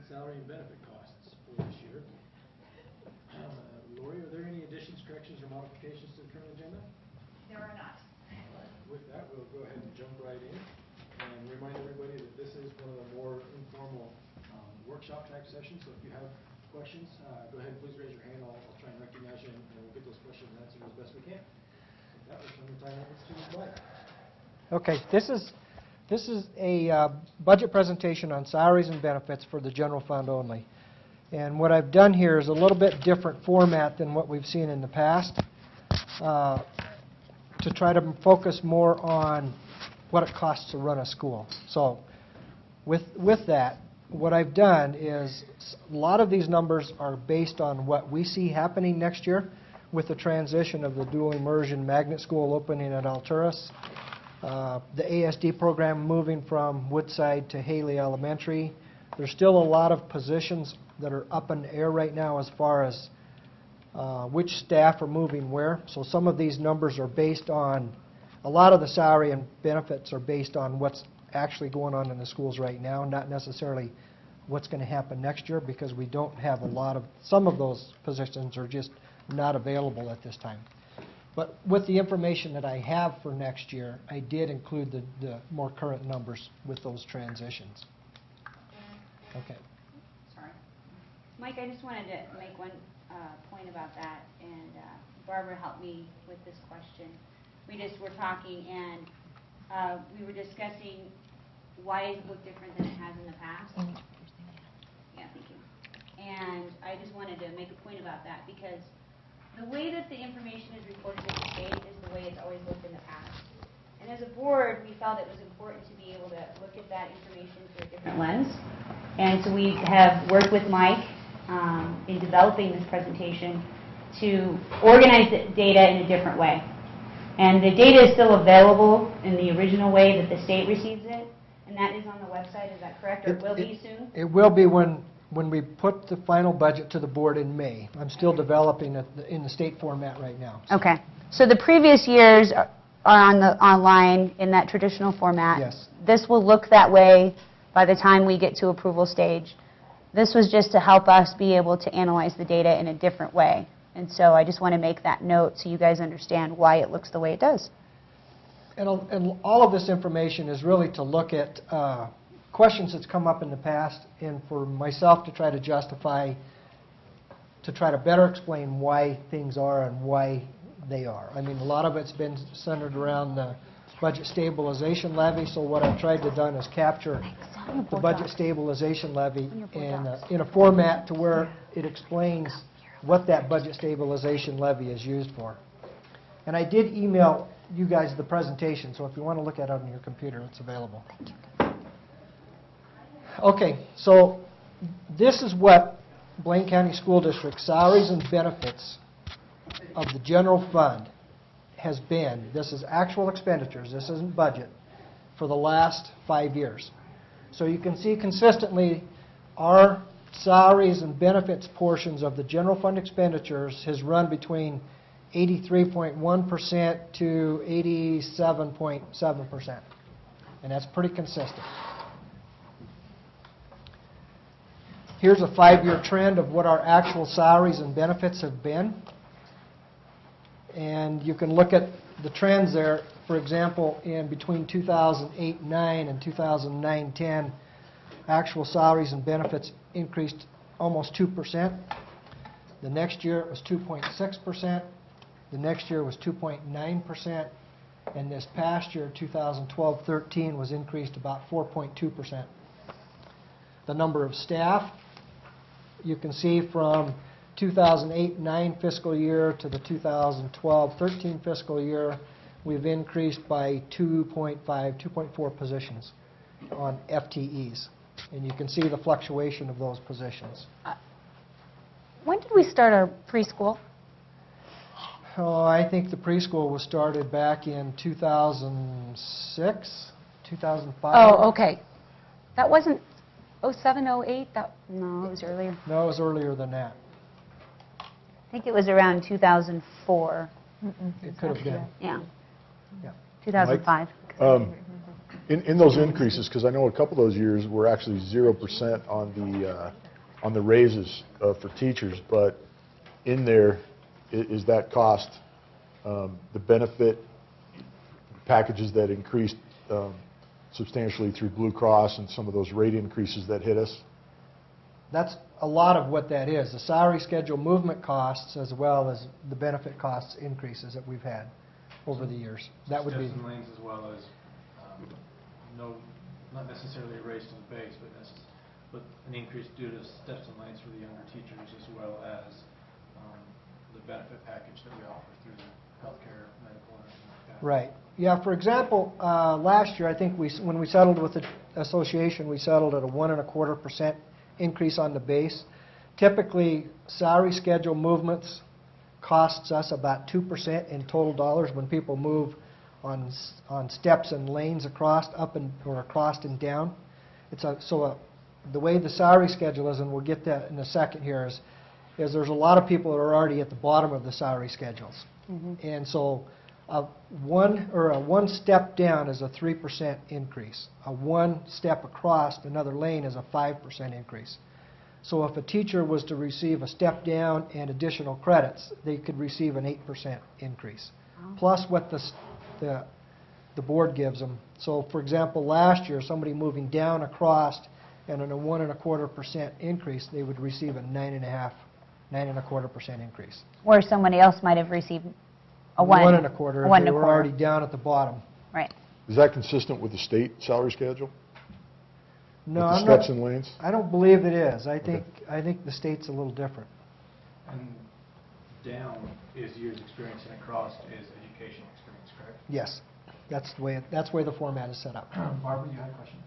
salary and benefit costs for this year. Lori, are there any additions, corrections, or modifications to the current agenda? There are not. All right. With that, we'll go ahead and jump right in and remind everybody that this is one of the more informal workshop type sessions. So if you have questions, go ahead and please raise your hand. I'll try and recognize you, and we'll get those questions answered as best we can. With that, we'll turn the time over to Mike. Okay, this is a budget presentation on salaries and benefits for the general fund only. And what I've done here is a little bit different format than what we've seen in the past to try to focus more on what it costs to run a school. So with that, what I've done is a lot of these numbers are based on what we see happening next year with the transition of the dual immersion magnet school opening at Alturas. The ASD program moving from Woodside to Haley Elementary. There's still a lot of positions that are up in the air right now as far as which staff are moving where. So some of these numbers are based on, a lot of the salary and benefits are based on what's actually going on in the schools right now, not necessarily what's going to happen next year, because we don't have a lot of, some of those positions are just not available at this time. But with the information that I have for next year, I did include the more current numbers with those transitions. Okay. Sorry. Mike, I just wanted to make one point about that, and Barbara helped me with this question. We just were talking, and we were discussing why it looked different than it has in the past. Yeah, thank you. And I just wanted to make a point about that, because the way that the information is reported to the state is the way it's always looked in the past. And as a board, we felt it was important to be able to look at that information through a different lens. And so we have worked with Mike in developing this presentation to organize the data in a different way. And the data is still available in the original way that the state receives it, and that is on the website, is that correct, or it will be soon? It will be when we put the final budget to the board in May. I'm still developing it in the state format right now. So. Okay. So the previous years are on the online in that traditional format. Yes. This will look that way by the time we get to approval stage. This was just to help us be able to analyze the data in a different way. And so I just want to make that note so you guys understand why it looks the way it does. And all of this information is really to look at questions that's come up in the past, and for myself to try to justify, to try to better explain why things are and why they are. I mean, a lot of it's been centered around the budget stabilization levy, so what I've tried to done is capture the budget stabilization levy in a format to where it explains what that budget stabilization levy is used for. And I did email you guys the presentation, so if you want to look at it on your computer, it's available. Okay, so this is what Blaine County School District salaries and benefits of the general fund has been. This is actual expenditures, this isn't budget, for the last 5 years. So you can see consistently our salaries and benefits portions of the general fund expenditures has run between 83.1% to 87.7%. And that's pretty consistent. Here's a 5-year trend of what our actual salaries and benefits have been. And you can look at the trends there. For example, in between 2008-9 and 2009-10, actual salaries and benefits increased almost 2%. The next year it was 2.6%. The next year was 2.9%. And this past year, 2012-13, was increased about 4.2%. The number of staff, you can see from 2008-9 fiscal year to the 2012-13 fiscal year, we've increased by 2.4 positions on FTEs. And you can see the fluctuation of those positions. When did we start our preschool? Oh, I think the preschool was started back in 2006, 2005. Oh, okay. That wasn't 07, 08? No, it was earlier. No, it was earlier than that. I think it was around 2004. It could have been. Yeah. Yeah. 2005. In those increases, because I know a couple of those years were actually 0% on the raises for teachers, but in there, is that cost, the benefit packages that increased substantially through Blue Cross and some of those rate increases that hit us? That's a lot of what that is, the salary schedule movement costs as well as the benefit costs increases that we've had over the years. That would be. Steps and lanes as well as, not necessarily a raise to the base, but an increase due to steps and lanes for the younger teachers as well as the benefit package that we offer through the healthcare, medical, and everything like that. Right. Yeah, for example, last year, I think when we settled with the association, we settled at a 1.25% increase on the base. Typically, salary schedule movements costs us about 2% in total dollars when people move on steps and lanes across, up and or across and down. The way the salary schedule is, and we'll get that in a second here, is there's a lot of people that are already at the bottom of the salary schedules. And so a one step down is a 3% increase. A one step across another lane is a 5% increase. So if a teacher was to receive a step down and additional credits, they could receive an 8% increase, plus what the board gives them. So for example, last year, somebody moving down across and in a 1.25% increase, they would receive a 9.25% increase. Where somebody else might have received a 1.25 if they were 1.25. already down at the bottom. Right. Is that consistent with the state salary schedule? No, With the I'm not. steps and lanes? I don't believe it is. I think the state's a little different. And down is years experience and across is educational experience, correct? Yes, that's the way the format is set up. Barbara, you had a question?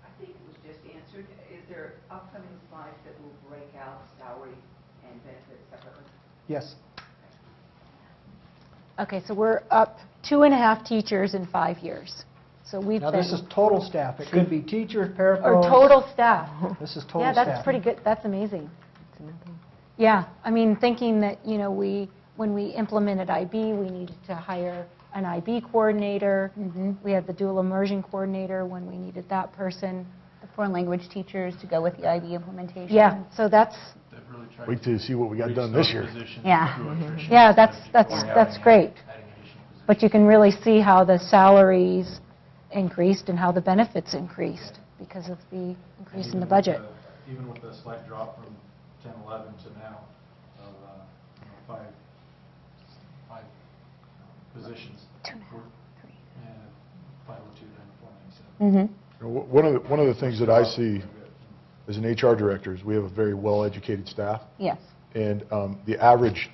I think it was just answered. Is there upcoming slides that will break out salary and benefits separately? Yes. Okay, so we're up 2.5 teachers in 5 years. So we've Now been, this is total staff. It could be teachers, or parapros. total staff. This is total Yeah, staff. that's pretty good. That's amazing. Yeah, I mean, thinking that, when we implemented IB, we needed to hire an IB coordinator. We had the dual immersion coordinator when we needed that person. The foreign language teachers to go with the IB implementation. Yeah, so that's, They've really tried Wait till you see what we got done this year. Yeah. Yeah, that's great. But you can really see how the salaries increased and how the benefits increased because of the increase in the budget. Even with the slight drop from 10-11 to now of five positions. 2.5, 3. And 502 down to 497. One of the things that I see as an HR director is we have a very well-educated staff. Yes. And the average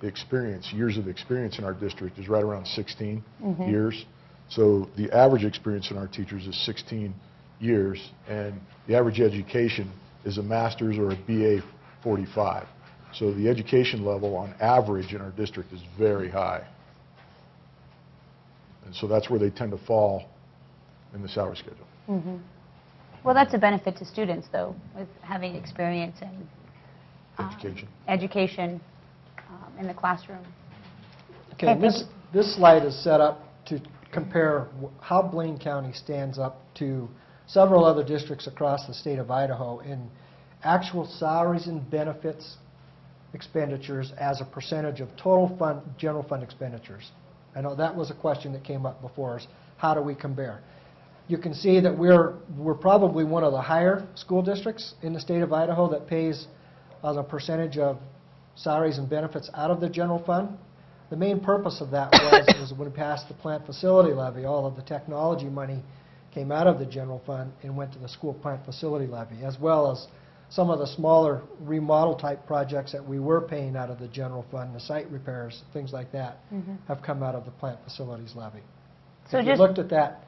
experience, years of experience in our district is right around 16 years. So the average experience in our teachers is 16 years, and the average education is a master's or a BA 45. So the education level on average in our district is very high. And so that's where they tend to fall in the salary schedule. Well, that's a benefit to students, though, with having experience in education in the classroom. Okay, this slide is set up to compare how Blaine County stands up to several other districts across the state of Idaho in actual salaries and benefits expenditures as a percentage of total general fund expenditures. I know that was a question that came up before us. How do we compare? You can see that we're probably one of the higher school districts in the state of Idaho that pays as a percentage of salaries and benefits out of the general fund. The main purpose of that was when we passed the plant facility levy, all of the technology money came out of the general fund and went to the school plant facility levy, as well as some of the smaller remodel type projects that we were paying out of the general fund, the site repairs, things like that, have come out of the plant facilities levy. So if you just looked at that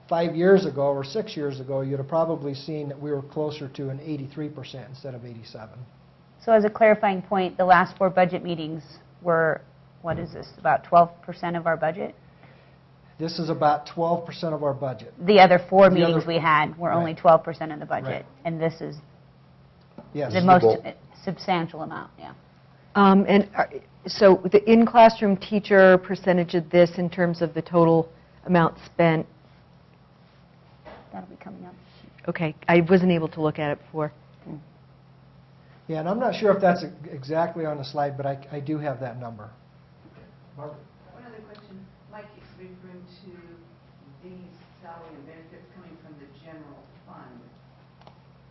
5 years ago or 6 years ago, you'd have probably seen that we were closer to an 83% instead of 87%. So as a clarifying point, the last 4 budget meetings were, what is this, about 12% of our budget? This is about 12% of our budget. The other 4 The meetings other- we had were only right. 12% of the budget. Right. And this is Yes. the most substantial amount, yeah. So the in-classroom teacher percentage of this in terms of the total amount spent That'll be coming up. Okay, I wasn't able to look at it before. Yeah, and I'm not sure if that's exactly on the slide, but I do have that number. Margaret? One other question. Mike is referring to these salary and benefits coming from the general fund.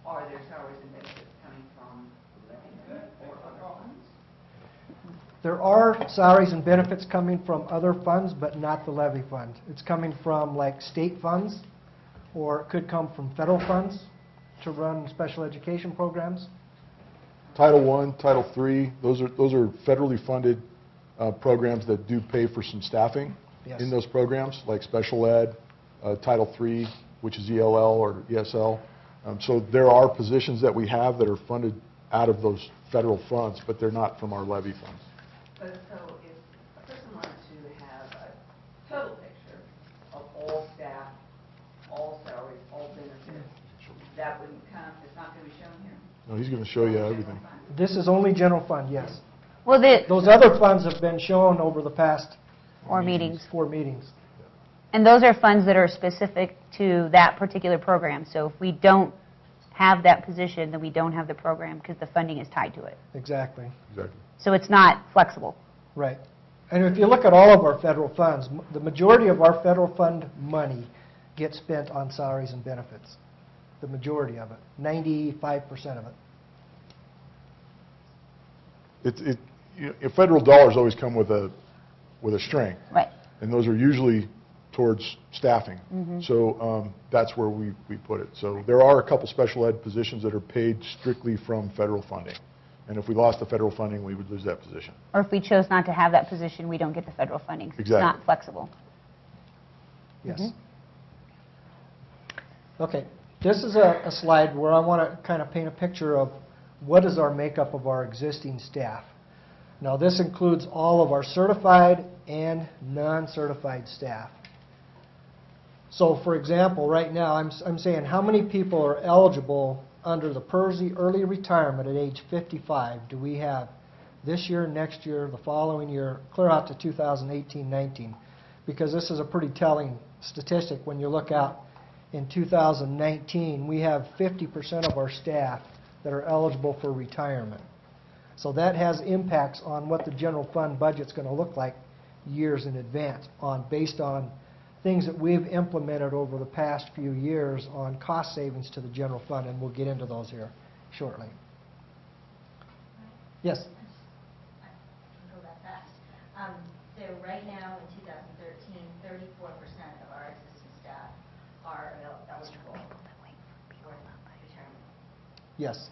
Are there salaries and benefits coming from levy or other funds? There are salaries and benefits coming from other funds, but not the levy fund. It's coming from like state funds, or it could come from federal funds to run special education programs. Title I, Title III, those are federally funded programs that do pay for some staffing Yes. in those programs, like special ed, Title III, which is ELL or ESL. So there are positions that we have that are funded out of those federal funds, but they're not from our levy funds. But so if a person wanted to have a total picture of all staff, all salaries, all benefits, that wouldn't come, it's not going to be shown here? No, he's going to show you everything. This is only general fund, yes. Well, Those other funds have been shown over the past or meetings. 4 meetings. And those are funds that are specific to that particular program. So if we don't have that position, then we don't have the program because the funding is tied to it. Exactly, Exactly. So it's not flexible. right. And if you look at all of our federal funds, the majority of our federal fund money gets spent on salaries and benefits. The majority of it, 95% of it. Federal dollars always come with a string, Right. and those are usually towards staffing. So that's where we put it. So there are a couple special ed positions that are paid strictly from federal funding. And if we lost the federal funding, we would lose that position. Or if we chose not to have that position, we don't get the federal funding. So Exactly. It's not flexible. Yes. Okay, this is a slide where I want to kind of paint a picture of what is our makeup of our existing staff. Now, this includes all of our certified and non-certified staff. So, for example, right now, I'm saying how many people are eligible under the PERSI early retirement at age 55 do we have this year, next year, the following year, clear out to 2018-19? Because this is a pretty telling statistic when you look out in 2019, we have 50% of our staff that are eligible for retirement. So that has impacts on what the general fund budget's going to look like years in advance, based on things that we've implemented over the past few years on cost savings to the general fund, and we'll get into those here shortly. Yes? I can go that fast. So right now, in 2013, 34% of our existing staff are eligible for retirement. Yes.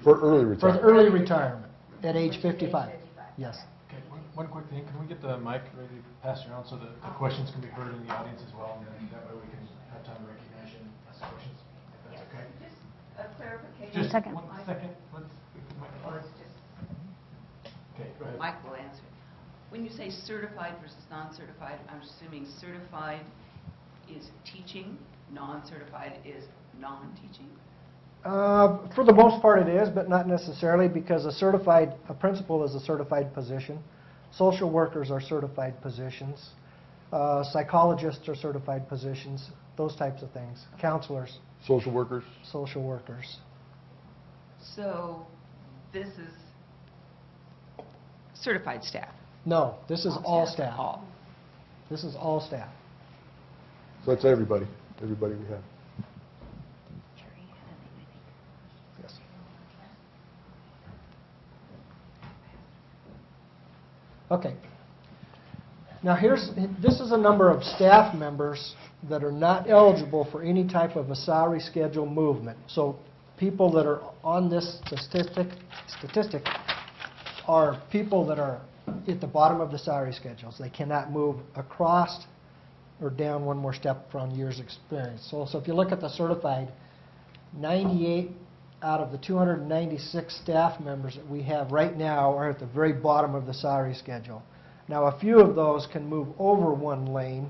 For early For the retirement. early retirement at age 55. Age 55. Yes. Okay, one quick thing, can we get the mic ready to pass around so that the questions can be heard in the audience as well, and then that way we can have time to recognize you and ask the questions, if that's okay? Just a clarification. Just second. 1 second, let's get the mic first. Okay, go ahead. Mike will answer. When you say certified versus non-certified, I'm assuming certified is teaching, non-certified is non-teaching? For the most part it is, but not necessarily, because a principal is a certified position. Social workers are certified positions. Psychologists are certified positions, those types of things. Counselors, Social workers. social workers. So this is certified staff? No, this is all staff. All. This is all staff. So that's everybody we have. Yes. Okay. Now this is a number of staff members that are not eligible for any type of a salary schedule movement. So people that are on this statistic are people that are at the bottom of the salary schedules. They cannot move across or down one more step from years experience. So if you look at the certified, 98 out of the 296 staff members that we have right now are at the very bottom of the salary schedule. Now, a few of those can move over one lane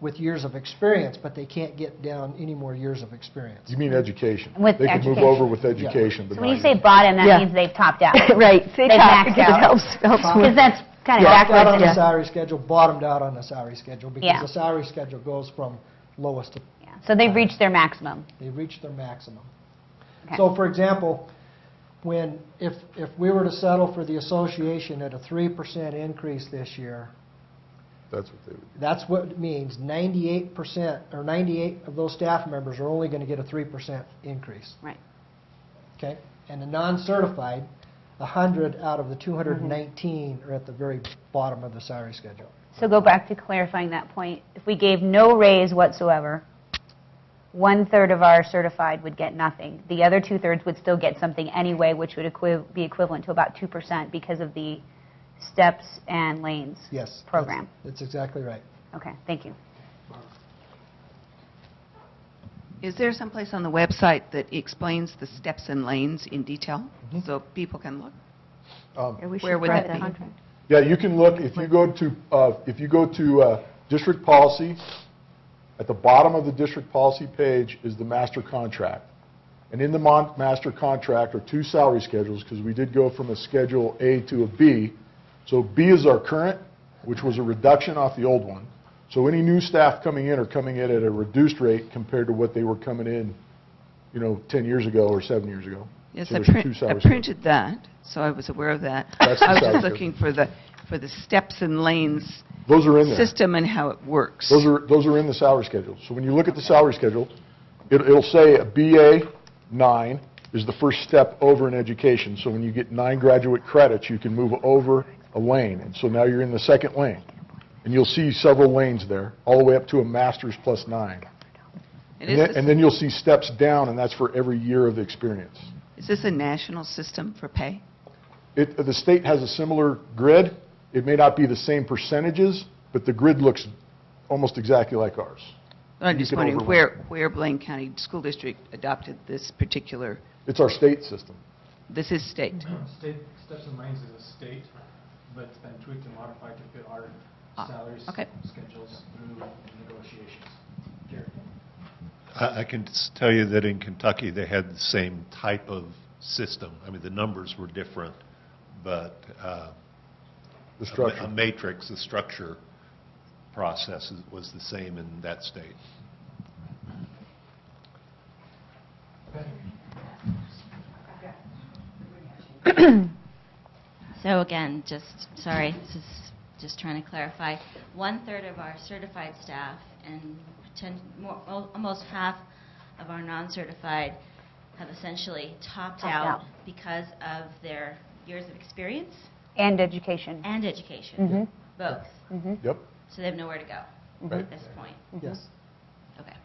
with years of experience, but they can't get down any more years of experience. You mean education? With They can move education. over with education, but So when not you say years. bottom, that Yeah. means they've topped out. Right, say They've top, maxed because it out. helps Because with... that's kind of Topped out on backwards. the Yeah. salary schedule, bottomed out on the salary schedule, because Yeah. the salary schedule goes from lowest. Yeah. So they've reached their maximum. They've reached their maximum. Okay. So, for example, if we were to settle for the association at a 3% increase this year, That's what they would. that's what it means. 98% or 98 of those staff members are only going to get a 3% increase. Right. Okay? And the non-certified, 100 out of the 219 are at the very bottom of the salary schedule. So go back to clarifying that point. If we gave no raise whatsoever, 1/3 of our certified would get nothing. The other 2/3 would still get something anyway, which would be equivalent to about 2% because of the steps and lanes Yes. program. That's exactly right. Okay, thank you. Is there someplace on the website that explains the steps and lanes in detail so people can look? Yeah, we Where should would write that be? contract. Yeah, you can look, if you go to district policy, at the bottom of the district policy page is the master contract. And in the master contract are two salary schedules, because we did go from a Schedule A to a B. So B is our current, which was a reduction off the old one. So any new staff coming in are coming in at a reduced rate compared to what they were coming in, 10 years ago or 7 years ago. Yes, So I there's two salary printed that, so I was aware of that. That's the I was salary just schedule. looking for the steps and lanes Those are in there. system and how it works. Those are in the salary schedule. So when you look at the salary schedule, it'll say a BA 9 is the first step over in education. So when you get 9 graduate credits, you can move over a lane. And so now you're in the second lane. And you'll see several lanes there, all the way up to a master's plus 9. And then you'll see steps down, and that's for every year of the experience. Is this a national system for pay? The state has a similar grid. It may not be the same percentages, but the grid looks almost exactly like ours. I'm You just can wondering overlap. where Blaine County School District adopted this particular, It's our state system. this is state. State Steps and Lanes is a state, but it's been tweaked and modified to fit our salaries, okay. schedules through negotiations. Gary? I can tell you that in Kentucky, they had the same type of system. I mean, the numbers were different, but The structure. a matrix, the structure process was the same in that state. So again, this is just trying to clarify. 1/3 of our certified staff and almost half of our non-certified have essentially topped Topped out out. because of their years of experience And education. and education, both. Yep. So they have nowhere to go Right. at this point. Yes. Okay,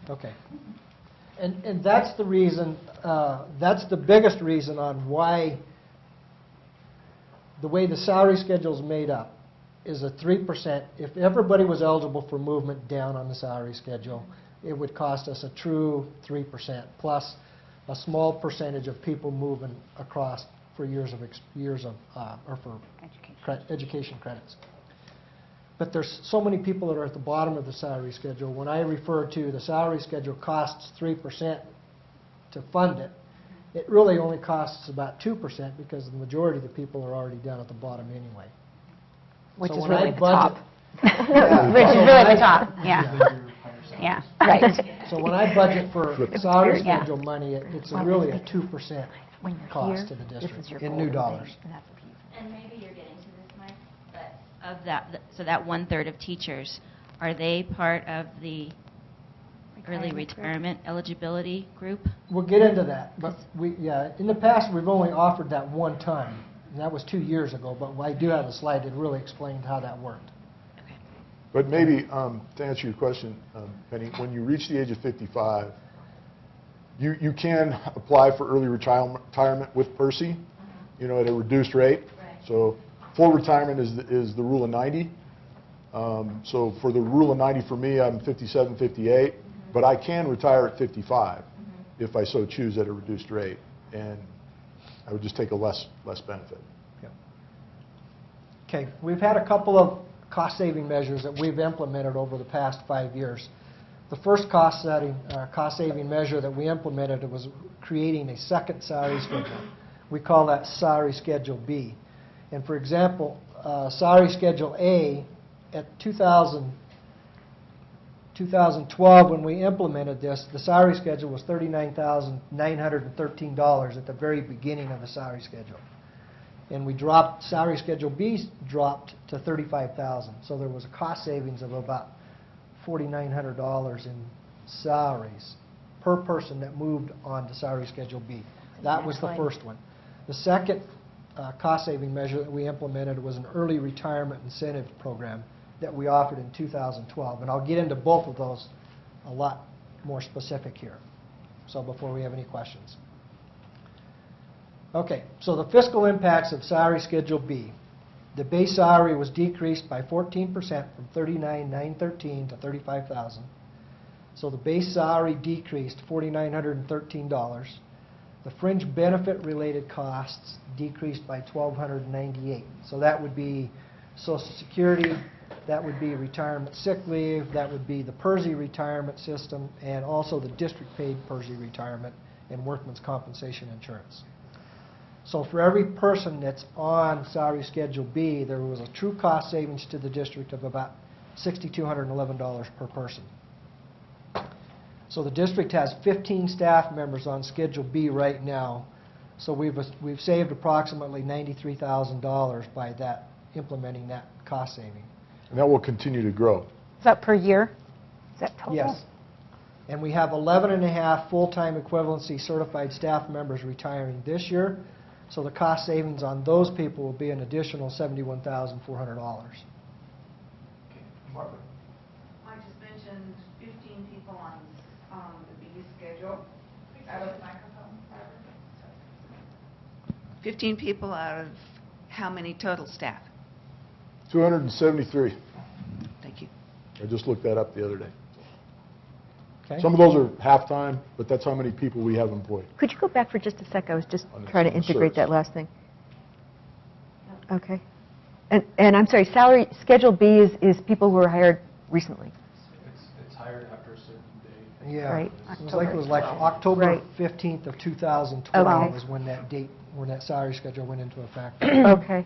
thanks. Okay. And that's the reason, that's the biggest reason on why the way the salary schedule is made up is a 3%. If everybody was eligible for movement down on the salary schedule, it would cost us a true 3%, plus a small percentage of people moving across for or for education credits. But there's so many people that are at the bottom of the salary schedule. When I refer to the salary schedule costs 3% to fund it, it really only costs about 2% because the majority of the people are already down at the bottom anyway. Which So is when really I the budget- top. Which is really the top, yeah. Yeah, right. So when I budget for salary Yeah. schedule money, it's really a 2% When you're cost here, to the this is district your in new golden dollars. thing, and that's what you- And maybe you're getting to this, Mike, but of that, so that 1/3 of teachers, are they part of the early Retirement group? retirement eligibility group? We'll get into that, but in the past, we've only offered that one time, and that was 2 years ago, but I do have a slide that really explained how that worked. Okay. But maybe, to answer your question, Penny, when you reach the age of 55, you can apply for early retirement with Percy, at a reduced rate. Right. So full retirement is the rule of 90. So for the rule of 90 for me, I'm 57, 58, but I can retire at 55 if I so choose at a reduced rate, and I would just take a less benefit. Okay, we've had a couple of cost-saving measures that we've implemented over the past 5 years. The first cost-saving measure that we implemented was creating a second salary schedule. We call that Salary Schedule B. And for example, Salary Schedule A at 2000, 2012, when we implemented this, the salary schedule was $39,913 at the very beginning of the salary schedule. And we dropped, salary schedule B dropped to $35,000. So there was a cost savings of about $4,900 in salaries per person that moved on to salary schedule B. That was the Excellent. first one. The second cost-saving measure that we implemented was an early retirement incentive program that we offered in 2012. And I'll get into both of those a lot more specific here, so before we have any questions. Okay, so the fiscal impacts of salary schedule B. The base salary was decreased by 14% from $39,913 to $35,000. So the base salary decreased $4,913. The fringe benefit-related costs decreased by $1,298. So that would be Social Security, that would be retirement sick leave, that would be the PERSI retirement system, and also the district-paid PERSI retirement and workman's compensation insurance. So for every person that's on salary schedule B, there was a true cost savings to the district of about $6,211 per person. So the district has 15 staff members on Schedule B right now. So we've saved approximately $93,000 by that, implementing that cost saving. And that will continue to grow. Is that per year? Is that total? Yes. And we have 11.5 full-time equivalency certified staff members retiring this year. So the cost savings on those people will be an additional $71,400. Okay, Barbara? I just mentioned 15 people on the B schedule. Out of 15 people out of how many total staff? 273. Thank you. I just looked that up the other day. Okay? Some of those are half-time, but that's how many people we have employed. Could you go back for just a sec? I was just On the- trying to on the integrate service. that last thing. Okay. And I'm sorry, salary, Schedule B is people who were hired recently. It's hired after a certain date. Yeah. Right. It was like October Right. 15th of 2012 Okay. was when that date, when that salary schedule went into effect. Okay.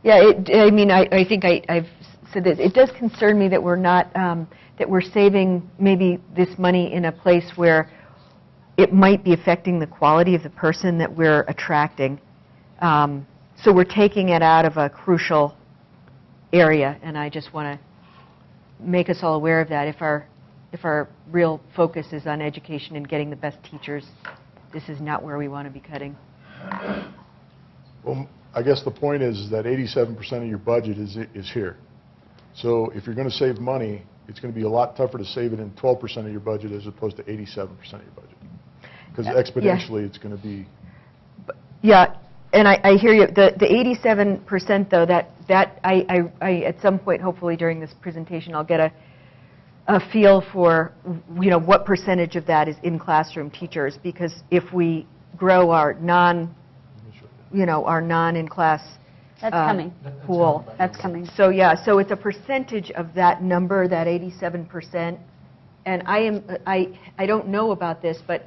Yeah, I mean, I think I've said this. It does concern me that we're not, that we're saving maybe this money in a place where it might be affecting the quality of the person that we're attracting. So we're taking it out of a crucial area, and I just want to make us all aware of that. If our real focus is on education and getting the best teachers, this is not where we want to be cutting. Well, I guess the point is that 87% of your budget is here. So if you're going to save money, it's going to be a lot tougher to save it in 12% of your budget as opposed to 87% of your budget. Because exponentially, it's going to be... Yeah, and I hear you. The 87%, though, that I at some point, hopefully during this presentation, I'll get a feel for, what percentage of that is in-classroom teachers, because if we grow our non-in-class That's coming. pool. That's coming. So, yeah, so it's a percentage of that number, that 87%. And I don't know about this, but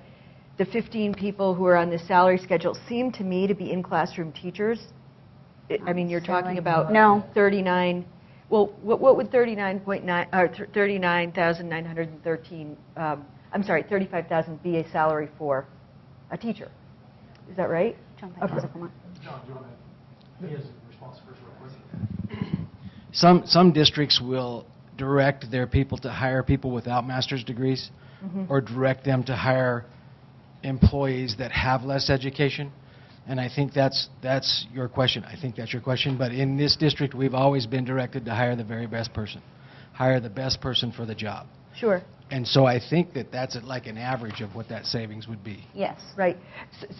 the 15 people who are on the salary schedule seem to me to be in-classroom teachers. I mean, you're talking about No. 39, well, what would 39,913, I'm sorry, 35,000 be a salary for a teacher? Is that right? John, come on. John, do you want to, he has a response first real quick. Some districts will direct their people to hire people without master's degrees, or direct them to hire employees that have less education. And I think that's your question. I think that's your question. But in this district, we've always been directed to hire the very best person, hire the best person for the job. Sure. And so I think that's like an average of what that savings would be. Yes. Right.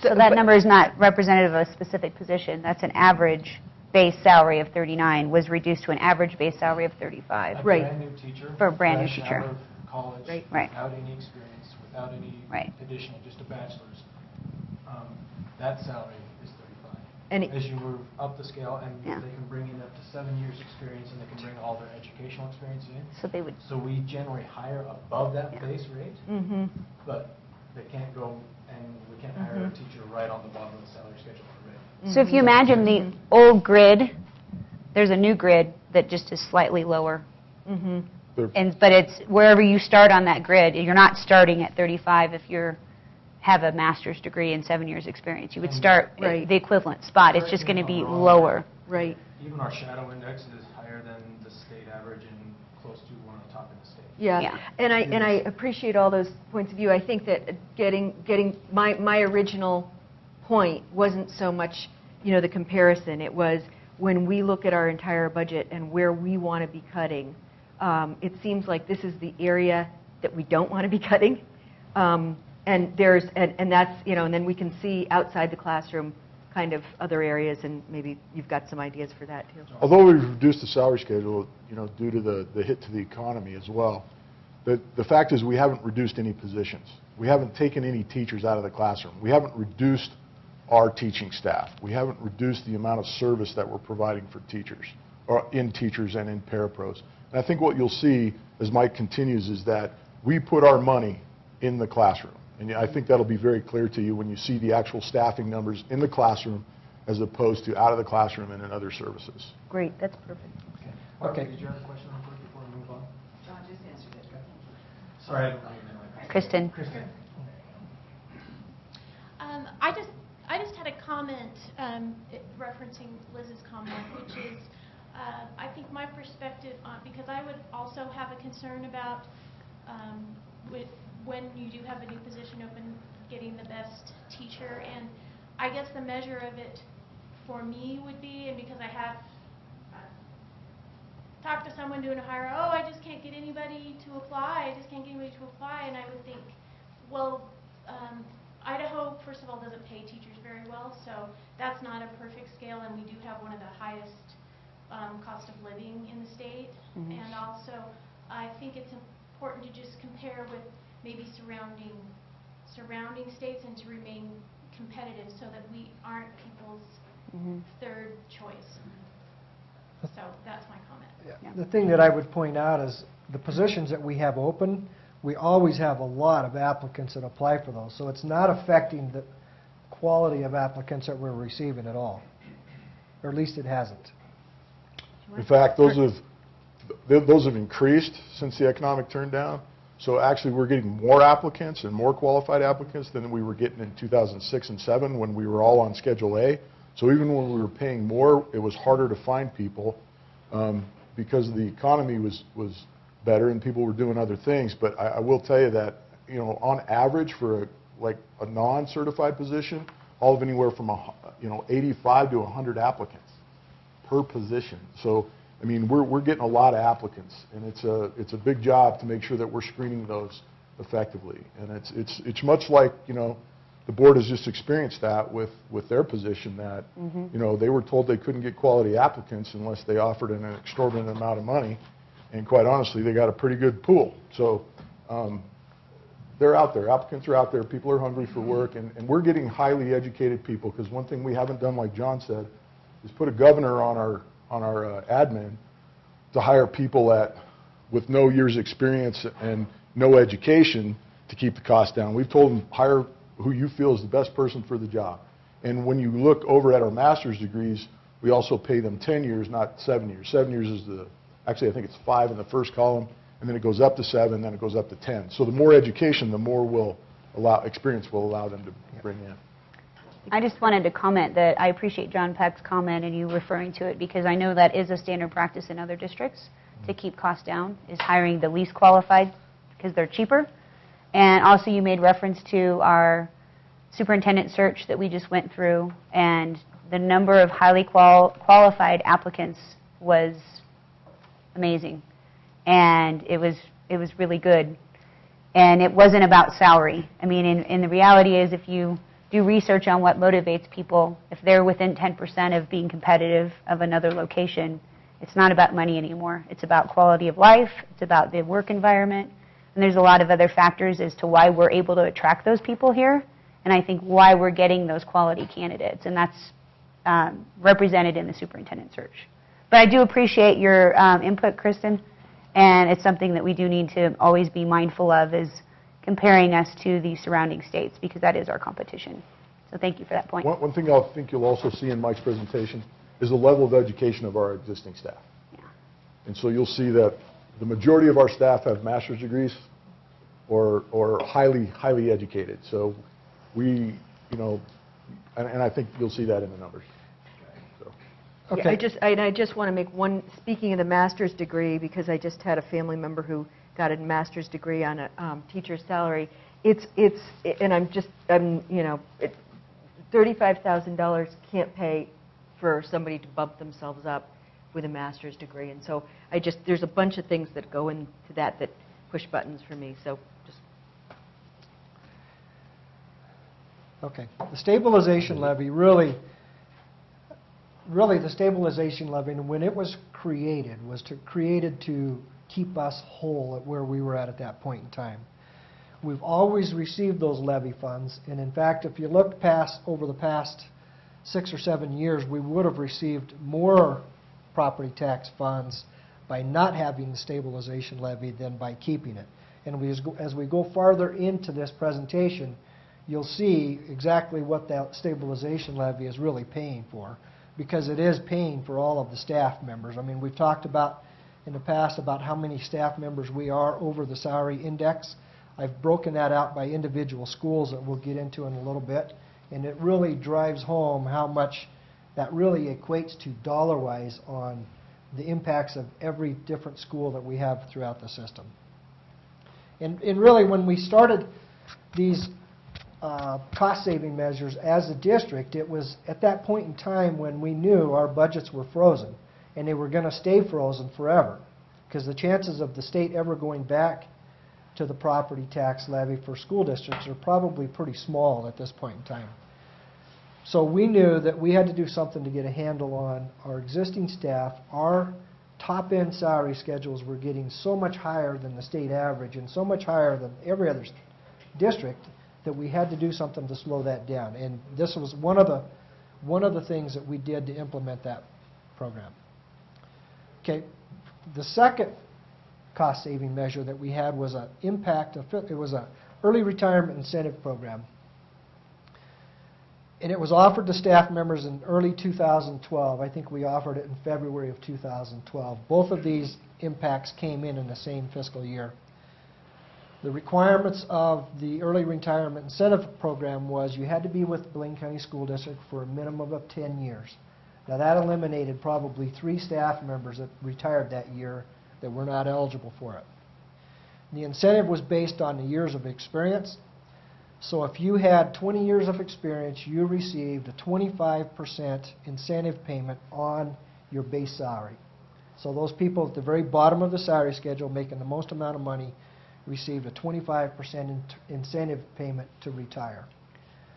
So that number is not representative of a specific position. That's an average base salary of 39 was reduced to an average base salary of 35. Right. A brand-new teacher. For a brand-new fresh teacher. out of college. Right. Right. Without any experience, without any Right. additional, just a bachelor's. That salary is 35. And As you move up the scale, and Yeah. they can bring in up to 7 years' experience, and they can bring all their educational experience in. So they would, So we generally hire above that Yeah. base rate, but they can't go, and we can't hire a teacher right on the bottom of the salary schedule already. so if you imagine the old grid, there's a new grid that just is slightly lower. But it's wherever you start on that grid, you're not starting at 35 if have a master's degree and 7 years experience. You would start Right. at the equivalent spot. It's just going to be lower. Right. Even our shadow index is higher than the state average and close to one of the top in the state. Yeah, Yeah. and I appreciate all those points of view. I think that getting my original point wasn't so much, the comparison. It was when we look at our entire budget and where we want to be cutting, it seems like this is the area that we don't want to be cutting. And that's, and then we can see outside the classroom kind of other areas, and maybe you've got some ideas for that too. Although we've reduced the salary schedule, due to the hit to the economy as well, the fact is we haven't reduced any positions. We haven't taken any teachers out of the classroom. We haven't reduced our teaching staff. We haven't reduced the amount of service that we're providing for teachers, or in teachers and in parapros. And I think what you'll see as Mike continues is that we put our money in the classroom. And I think that'll be very clear to you when you see the actual staffing numbers in the classroom as opposed to out of the classroom and in other services. Great, that's perfect. Okay. Did you have a question real quick before we move on? John just answered it. Sorry, I don't know. Kristen. Kristen. I just had a comment referencing Liz's comment, which is I think my perspective on, because I would also have a concern about when you do have a new position open, getting the best teacher, and I guess the measure of it for me would be, and because I have talked to someone doing a hire, I just can't get anybody to apply, and I would think, well, Idaho, first of all, doesn't pay teachers very well, so that's not a perfect scale, and we do have one of the highest cost of living in the state. Mm-hmm. And also, I think it's important to just compare with maybe surrounding states and to remain competitive so that we aren't people's third choice. So that's my comment. Yeah. The thing that I would point out is the positions that we have open, we always have a lot of applicants that apply for those. So it's not affecting the quality of applicants that we're receiving at all, or at least it hasn't. In fact, those have increased since the economic turndown. So actually, we're getting more applicants and more qualified applicants than we were getting in 2006 and 2007 when we were all on Schedule A. So even when we were paying more, it was harder to find people because the economy was better and people were doing other things. But I will tell you that, on average for a non-certified position, all of anywhere from 85 to 100 applicants per position. So I mean, we're getting a lot of applicants, and it's a big job to make sure that we're screening those effectively. And it's much like, the board has just experienced that with their position that, they were told they couldn't get quality applicants unless they offered an exorbitant amount of money, and quite honestly, they got a pretty good pool. So they're out there. Applicants are out there. People are hungry for work, and we're getting highly educated people, because one thing we haven't done, like John said, is put a governor on our admin to hire people with no years experience and no education to keep the cost down. We've told them, hire who you feel is the best person for the job. And when you look over at our master's degrees, we also pay them 10 years, not 7 years. 7 years is actually I think it's 5 in the first column, and then it goes up to 7, then it goes up to 10. So the more education, the more experience will allow them to bring in. I just wanted to comment that I appreciate John Peck's comment and you referring to it, because I know that is a standard practice in other districts to keep costs down, is hiring the least qualified because they're cheaper. And also you made reference to our superintendent search that we just went through, and the number of highly qualified applicants was amazing. And it was really good. And it wasn't about salary. I mean, and the reality is, if you do research on what motivates people, if they're within 10% of being competitive of another location, it's not about money anymore. It's about quality of life. It's about the work environment. And there's a lot of other factors as to why we're able to attract those people here, and I think why we're getting those quality candidates. And that's represented in the superintendent search. But I do appreciate your input, Kristen, and it's something that we do need to always be mindful of, is comparing us to the surrounding states, because that is our competition. So thank you for that point. One thing I think you'll also see in Mike's presentation is the level of education of our existing staff. Yeah. And so you'll see that, the majority of our staff have master's degrees or highly educated. So we, and I think you'll see that in the numbers. So. Yeah, I just want to make one, speaking of the master's degree, because I just had a family member who got a master's degree on a teacher's salary. $35,000 can't pay for somebody to bump themselves up with a master's degree. And so there's a bunch of things that go into that push buttons for me, so just. Okay. The stabilization levy really the stabilization levy, when it was created to keep us whole at where we were at that point in time. We've always received those levy funds, and in fact, if you look over the past 6 or 7 years, we would have received more property tax funds by not having the stabilization levy than by keeping it. And as we go farther into this presentation, you'll see exactly what that stabilization levy is really paying for, because it is paying for all of the staff members. I mean, we've talked about in the past about how many staff members we are over the salary index. I've broken that out by individual schools that we'll get into in a little bit, and it really drives home how much that really equates to dollar-wise on the impacts of every different school that we have throughout the system. And really, when we started these cost-saving measures as a district, it was at that point in time when we knew our budgets were frozen, and they were going to stay frozen forever, because the chances of the state ever going back to the property tax levy for school districts are probably pretty small at this point in time. So we knew that we had to do something to get a handle on our existing staff. Our top-end salary schedules were getting so much higher than the state average and so much higher than every other district that we had to do something to slow that down. And this was one of the things that we did to implement that program. Okay, the second cost-saving measure that we had was it was an early retirement incentive program. And it was offered to staff members in early 2012. I think we offered it in February of 2012. Both of these impacts came in the same fiscal year. The requirements of the early retirement incentive program was you had to be with Blaine County School District for a minimum of 10 years. Now that eliminated probably 3 staff members that retired that year that were not eligible for it. The incentive was based on the years of experience. So if you had 20 years of experience, you received a 25% incentive payment on your base salary. So those people at the very bottom of the salary schedule making the most amount of money received a 25% incentive payment to retire.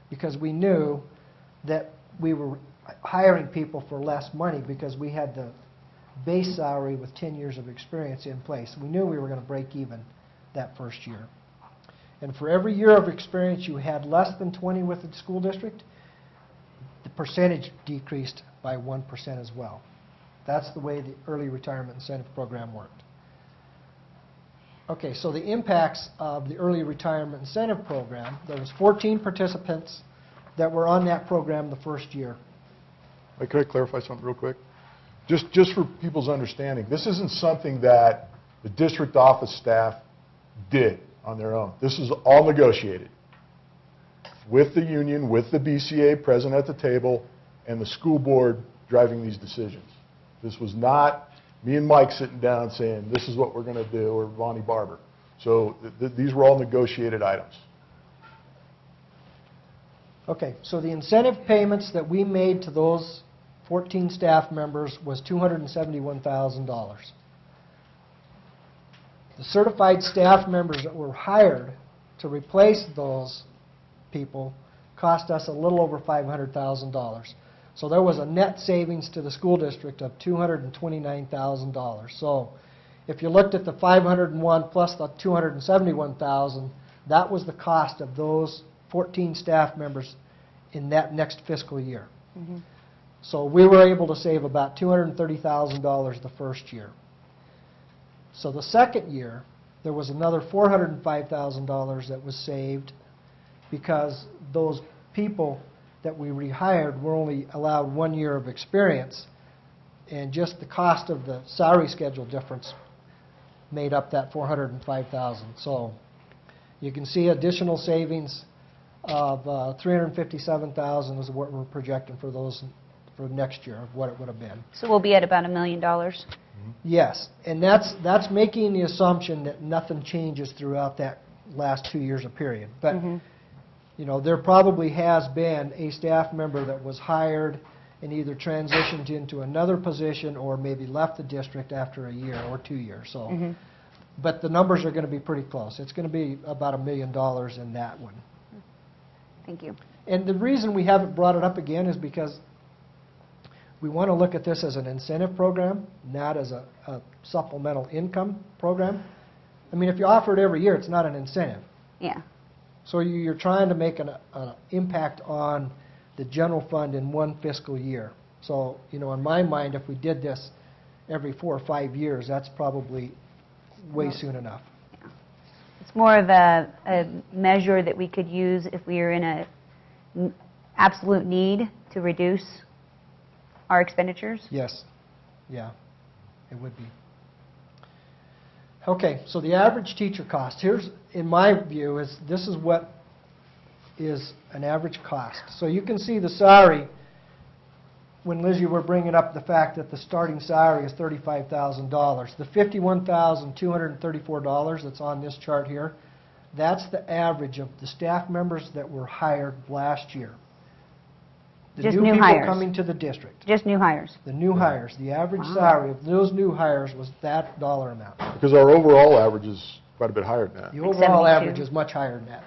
Because we knew that we were hiring people for less money because we had the base salary with 10 years of experience in place. We knew we were going to break even that first year. And for every year of experience you had less than 20 with the school district, the percentage decreased by 1% as well. That's the way the early retirement incentive program worked. Okay, so the impacts of the early retirement incentive program, there was 14 participants that were on that program the first year. Could I clarify something real quick? Just for people's understanding, this isn't something that the district office staff did on their own. This is all negotiated with the union, with the BCA present at the table, and the school board driving these decisions. This was not me and Mike sitting down saying, this is what we're going to do, or Vonnie Barber. So these were all negotiated items. Okay, so the incentive payments that we made to those 14 staff members was $271,000. The certified staff members that were hired to replace those people cost us a little over $500,000. So there was a net savings to the school district of $229,000. So if you looked at the 501 plus the 271,000, that was the cost of those 14 staff members in that next fiscal year. Mm-hmm. So we were able to save about $230,000 the first year. So the second year, there was another $405,000 that was saved because those people that we rehired were only allowed 1 year of experience, and just the cost of the salary schedule difference made up that 405,000. So you can see additional savings of 357,000 is what we're projecting for those for next year of what it would have been. So we'll be at about $1 million. Yes, and that's making the assumption that nothing changes throughout that last 2 years of period. But, you know, there probably has been a staff member that was hired and either transitioned into another position or maybe left the district after a year or 2 years. So, but the numbers are going to be pretty close. It's going to be about $1 million in that one. Thank you. And the reason we haven't brought it up again is because we want to look at this as an incentive program, not as a supplemental income program. I mean, if you offer it every year, it's not an incentive. Yeah. So you're trying to make an impact on the general fund in one fiscal year. So, you know, in my mind, if we did this every 4 or 5 years, that's probably way soon enough. It's more of a measure that we could use if we are in a absolute need to reduce our expenditures. Yes. Yeah, it would be. Okay, so the average teacher cost. Here's, in my view, this is what is an average cost. So you can see the salary, when Liz, you were bringing up the fact that the starting salary is $35,000. The $51,234 that's on this chart here, that's the average of the staff members that were hired last year. The Just new new people hires. coming to the district. Just new hires. The new hires, the average salary of those new hires was that dollar amount. Because our overall average is quite a bit higher than that. The Like overall 72. average is much higher than that.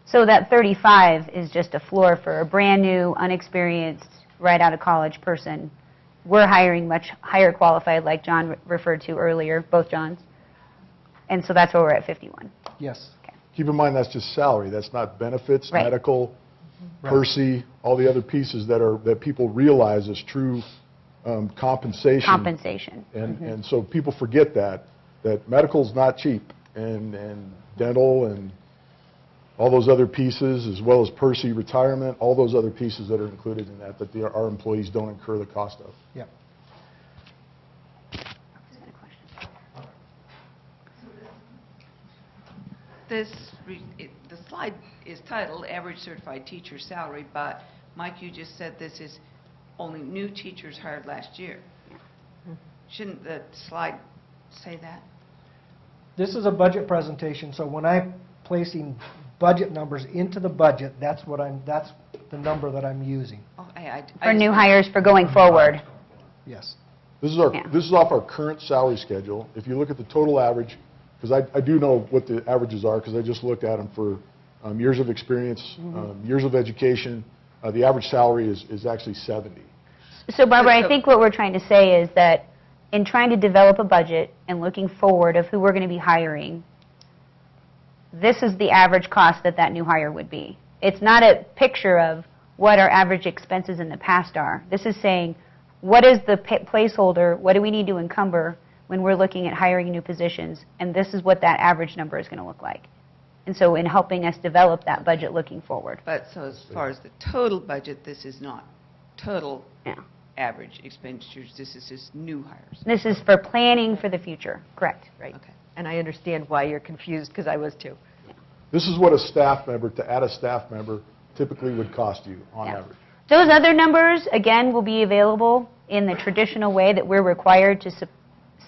So that 35 is just a floor for a brand new, unexperienced, right out of college person. We're hiring much higher qualified, like John referred to earlier, both Johns. And so that's where we're at 51. Yes. Keep in mind, that's just salary. That's not benefits, Right. medical, Right. Percy, all the other pieces that people realize is true compensation. Compensation. And so people forget that medical's not cheap, and dental and all those other pieces, as well as Percy retirement, all those other pieces that are included in that our employees don't incur the cost of. Yep. The slide is titled Average Certified Teacher Salary, but Mike, you just said this is only new teachers hired last year. Shouldn't the slide say that? This is a budget presentation, so when I'm placing budget numbers into the budget, that's the number that I'm using. Oh, For new hires for going forward. Yes. This is Yeah. this is off our current salary schedule. If you look at the total average, because I do know what the averages are, because I just looked at them for years of experience, years of education. The average salary is actually 70. So Barbara, I think what we're trying to say is that in trying to develop a budget and looking forward of who we're going to be hiring, this is the average cost that new hire would be. It's not a picture of what our average expenses in the past are. This is saying, what is the placeholder, what do we need to encumber when we're looking at hiring new positions, and this is what that average number is going to look like. And so in helping us develop that budget looking forward. But so as far as the total budget, this is not total Yeah. average expenditures, this is just new hires. This is for planning for the future, correct? Right. And I understand why you're confused, because I was too. This is what a staff member, to add a staff member, typically would cost you on Yeah. average. Those other numbers, again, will be available in the traditional way that we're required to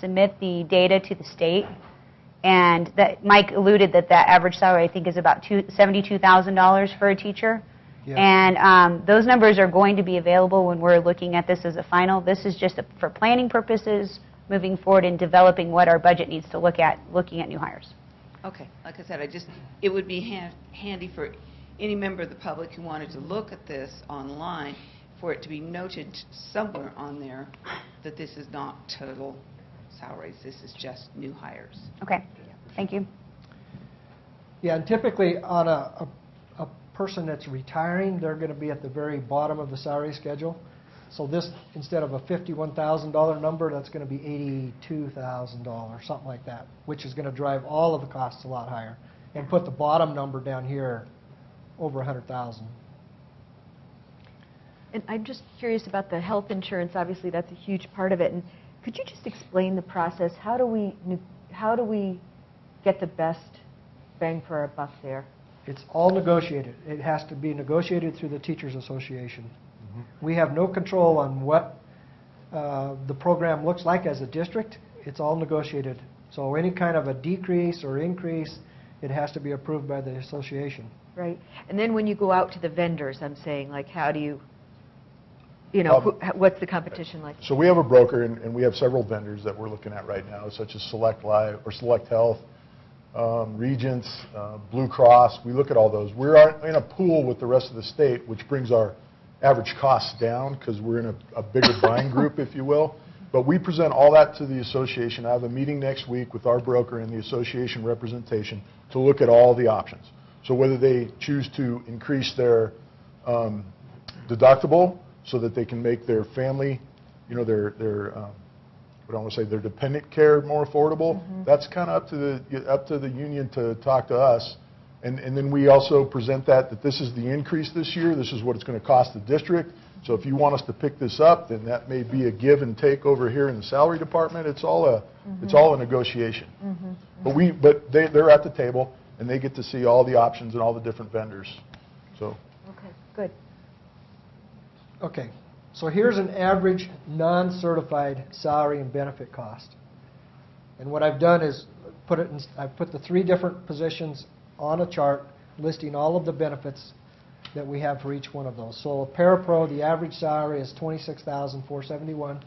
submit the data to the state. And that Mike alluded that average salary, I think, is about $72,000 for a teacher. Yeah. And those numbers are going to be available when we're looking at this as a final. This is just for planning purposes, moving forward and developing what our budget needs to look at, looking at new hires. Okay, like I said, it would be handy for any member of the public who wanted to look at this online, for it to be noted somewhere on there that this is not total salaries, this is just new hires. Okay, thank you. Yeah, and typically on a person that's retiring, they're going to be at the very bottom of the salary schedule. So this, instead of a $51,000 number, that's going to be $82,000, something like that, which is going to drive all of the costs a lot higher and put the bottom number down here over $100,000. And I'm just curious about the health insurance. Obviously, that's a huge part of it. And could you just explain the process? How do how do we get the best bang for our buck there? It's all negotiated. It has to be negotiated through the Teachers Association. We have no control on what the program looks like as a district. It's all negotiated. So any kind of a decrease or increase, it has to be approved by the association. Right. And then when you go out to the vendors, I'm saying, like, how do you know, what's the competition like? So we have a broker, and we have several vendors that we're looking at right now, such as Select Life or Select Health, Regents, Blue Cross. We look at all those. We're in a pool with the rest of the state, which brings our average costs down because we're in a bigger buying group, if you will. But we present all that to the association. I have a meeting next week with our broker and the association representation to look at all the options. So whether they choose to increase their deductible so that they can make their family, you know, their what I want to say, their dependent care more affordable. That's kind of up to the union to talk to us. And then we also present that this is the increase this year. This is what it's going to cost the district. So if you want us to pick this up, then that may be a give and take over here in the salary department. It's all a negotiation. But they're at the table and they get to see all the options and all the different vendors. So. Okay, good. Okay, so here's an average non-certified salary and benefit cost. And what I've done is I've put the 3 different positions on a chart listing all of the benefits that we have for each one of those. So a parapro, the average salary is $26,471.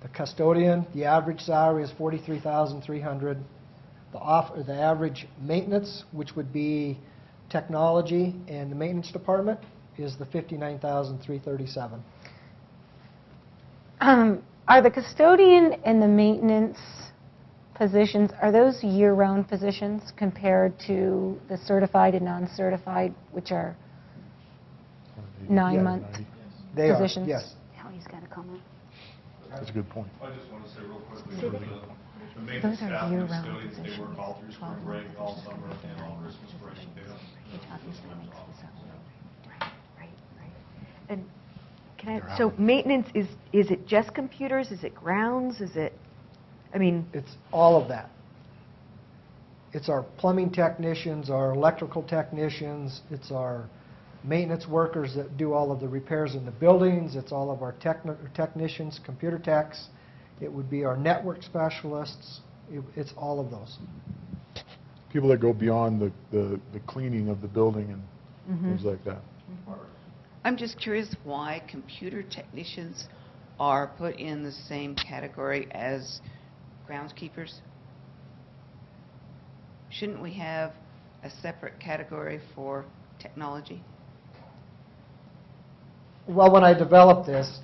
The custodian, the average salary is $43,300. The average maintenance, which would be technology and the maintenance department, is the $59,337. Are the custodian and the maintenance positions, are those year-round positions compared to the certified and non-certified, which are 9-month They are, positions? yes. Kelly's got a comment. That's a good point. I just want to say real quickly, See, the those maintenance are staff and year-round custodians, they work all through spring positions. break, all summer, and all Christmas break. They don't. Obviously makes this up. Right. And so maintenance, is it just computers? Is it grounds? Is it, I mean... It's all of that. It's our plumbing technicians, our electrical technicians, it's our maintenance workers that do all of the repairs in the buildings, it's all of our technicians, computer techs, it would be our network specialists, it's all of those. People that go beyond the cleaning of the building and things like that. I'm just curious why computer technicians are put in the same category as groundskeepers. Shouldn't we have a separate category for technology? Well, when I developed this,